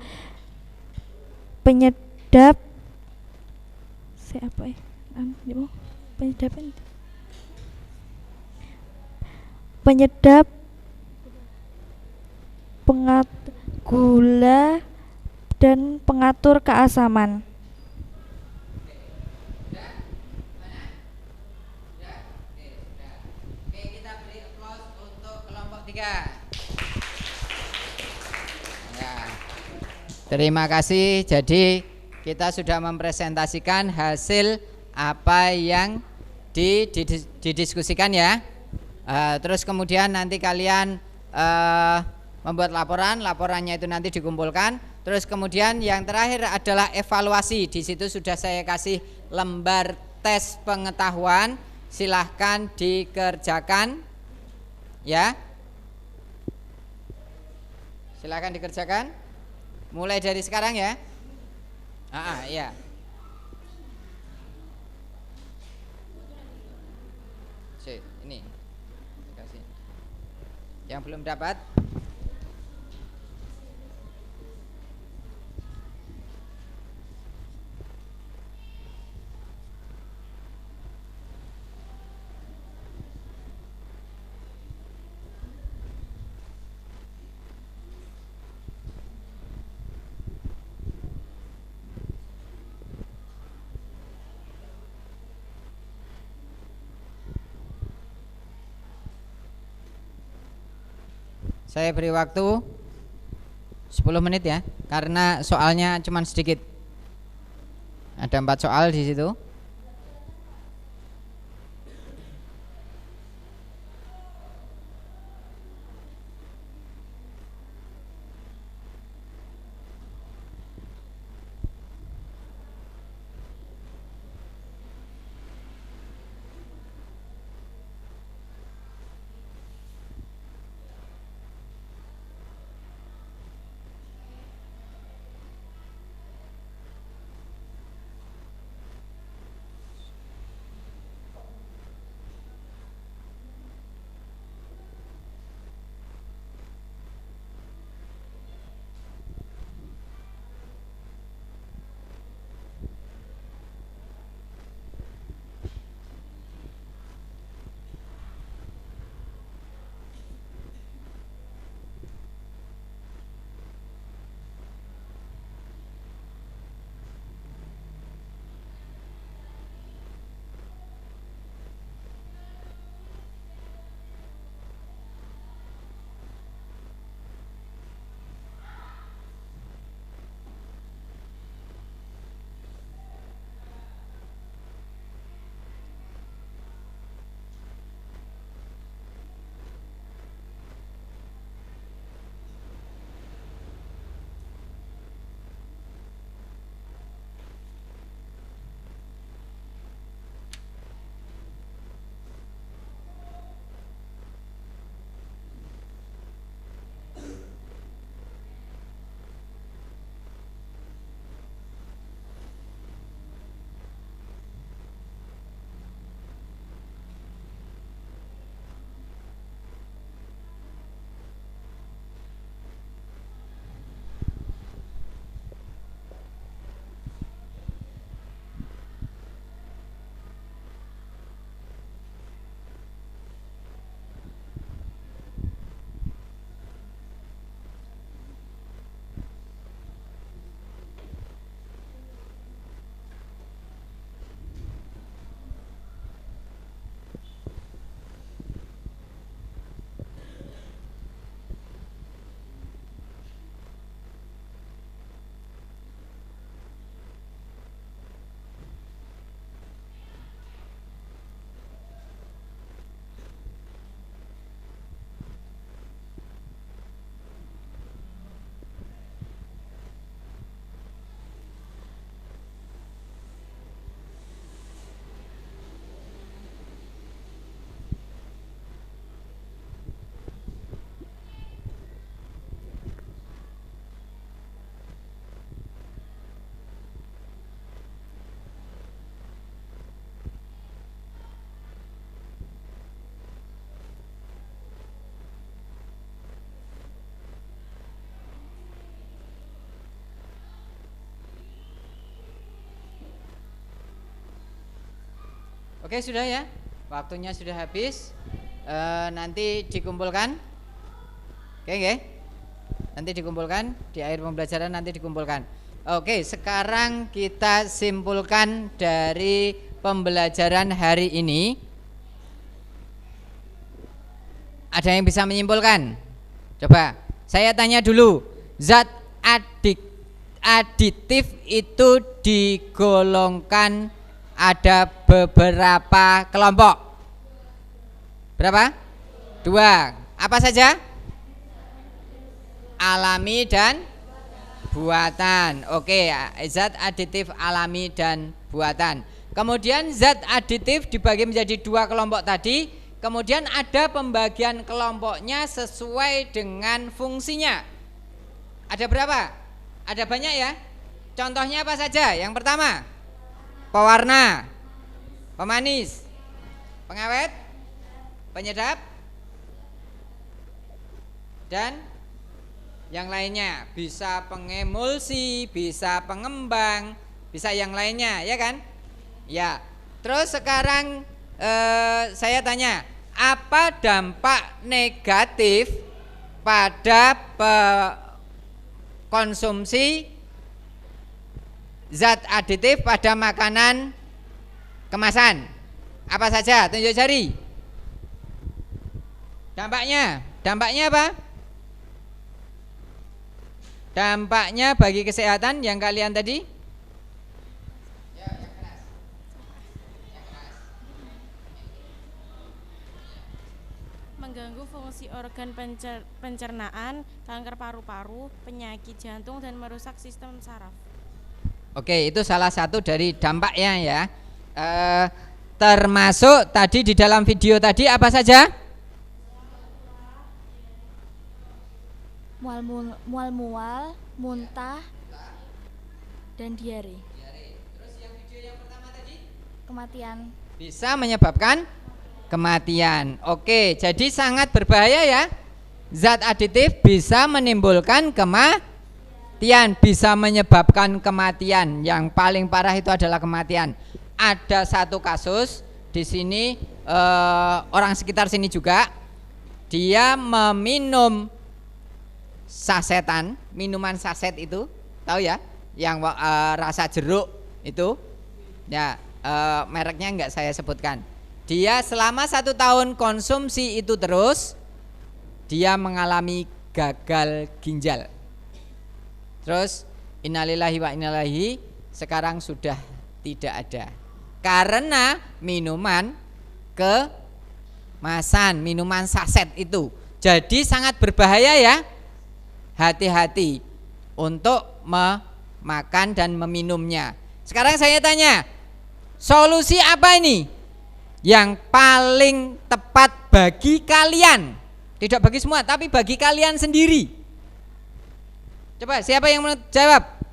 penyedap penyedap gula dan pengatur keasaman. Oke, kita beri applause untuk kelompok 3. Ya. Terima kasih. Jadi kita sudah mempresentasikan hasil apa yang didiskusikan ya. Terus kemudian nanti kalian membuat laporannya itu nanti dikumpulkan. Terus kemudian yang terakhir adalah evaluasi. Di situ sudah saya kasih lembar tes pengetahuan. Silahkan dikerjakan, ya. Silahkan dikerjakan. Mulai dari sekarang ya. Ya. Ini kasih. Yang belum dapat. Saya beri waktu 10 menit ya, karena soalnya cuma sedikit. Ada 4 soal di situ. Oke, sudah ya. Waktunya sudah habis. Nanti dikumpulkan. Oke. Nanti dikumpulkan di akhir pembelajaran, nanti dikumpulkan. Oke, sekarang kita simpulkan dari pembelajaran hari ini. Ada yang bisa menyimpulkan? Coba, saya tanya dulu. Zat aditif itu digolongkan ada beberapa kelompok. Berapa? 2. Apa saja? Alami dan buatan. Oke, zat aditif alami dan buatan. Kemudian zat aditif dibagi menjadi 2 kelompok tadi. Kemudian ada pembagian kelompoknya sesuai dengan fungsinya. Ada berapa? Ada banyak ya. Contohnya apa saja? Yang pertama, pewarna, pemanis, pengawet, penyedap, dan yang lainnya. Bisa pengemulsi, bisa pengembang, bisa yang lainnya, ya kan? Ya. Terus sekarang saya tanya, apa dampak negatif pada konsumsi zat aditif pada makanan kemasan? Apa saja? Tunjuk jari. Dampaknya apa? Dampaknya bagi kesehatan yang kalian tadi? Mengganggu fungsi organ pencernaan, kanker paru-paru, penyakit jantung, dan merusak sistem saraf. Oke, itu salah satu dari dampaknya ya. Termasuk tadi di dalam video tadi apa saja? Mual-mual, muntah, dan diare. Terus yang video yang pertama tadi? Kematian. Bisa menyebabkan kematian. Oke, jadi sangat berbahaya ya. Zat aditif bisa menimbulkan kematian, bisa menyebabkan kematian. Yang paling parah itu adalah kematian. Ada satu kasus di sini, orang sekitar sini juga, dia meminum sasetan, minuman saset itu, tahu ya, yang rasa jeruk itu, ya, mereknya enggak saya sebutkan. Dia selama 1 tahun konsumsi itu terus, dia mengalami gagal ginjal. Terus innalillahi wa inna ilaihi, sekarang sudah tidak ada karena minuman kemasan, minuman saset itu. Jadi sangat berbahaya ya. Hati-hati untuk memakan dan meminumnya. Sekarang saya tanya, solusi apa ini yang paling tepat bagi kalian? Tidak bagi semua, tapi bagi kalian sendiri. Coba siapa yang mau jawab?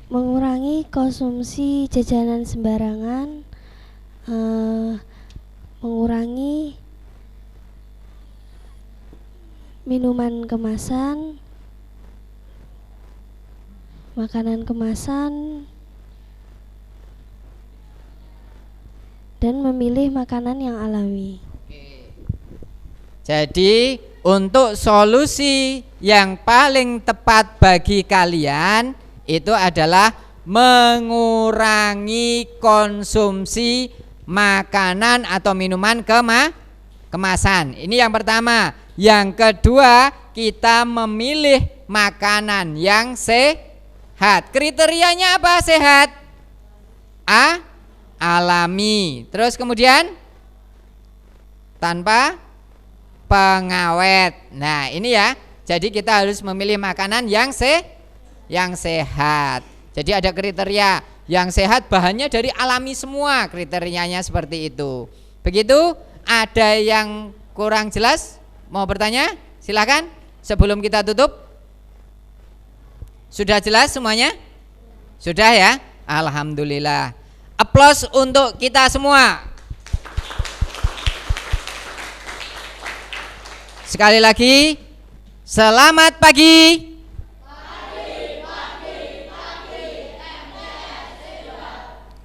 Mengurangi konsumsi jajanan sembarangan, mengurangi minuman kemasan, makanan kemasan, dan memilih makanan yang alami. Jadi untuk solusi yang paling tepat bagi kalian itu adalah mengurangi konsumsi makanan atau minuman kemasan. Ini yang pertama. Yang kedua, kita memilih makanan yang sehat. Kriterianya apa sehat? Alami. Terus kemudian tanpa pengawet. Nah, ini ya. Jadi kita harus memilih makanan yang sehat. Jadi ada kriteria yang sehat, bahannya dari alami semua, kriterianya seperti itu. Begitu. Ada yang kurang jelas? Mau bertanya? Silakan. Sebelum kita tutup. Sudah jelas semuanya? Sudah ya? Alhamdulillah. Aplaus untuk kita semua. sekali lagi, selamat pagi.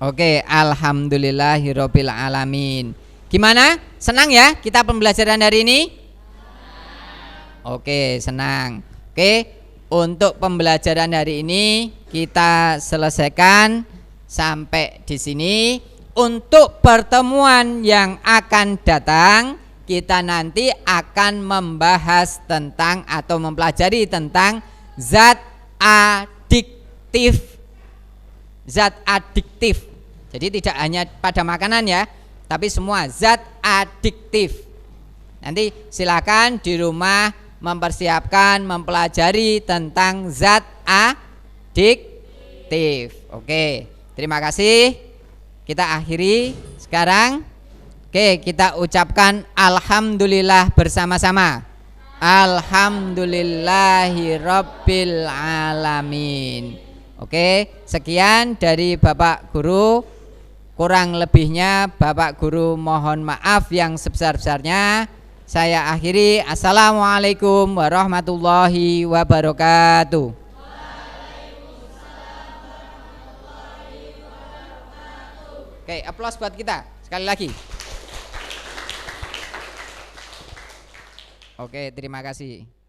Oke, alhamdulillahirabbil alamin. Gimana? Senang ya kita pembelajaran hari ini? Oke, senang. Oke, untuk pembelajaran hari ini kita selesaikan sampai di sini. Untuk pertemuan yang akan datang, kita nanti akan membahas tentang atau mempelajari tentang zat adiktif. Zat adiktif. Jadi tidak hanya pada makanan ya, tapi semua zat adiktif. Nanti silakan di rumah mempersiapkan mempelajari tentang zat adiktif. Oke, terima kasih. Kita akhiri sekarang. Oke, kita ucapkan alhamdulillah bersama-sama. Alhamdulillahirabbil alamin. Oke, sekian dari Bapak Guru. Kurang lebihnya Bapak Guru mohon maaf yang sebesar-besarnya. Saya akhiri. Assalamualaikum warahmatullahi wabarakatuh. Oke, aplaus buat kita sekali lagi. Oke, terima kasih.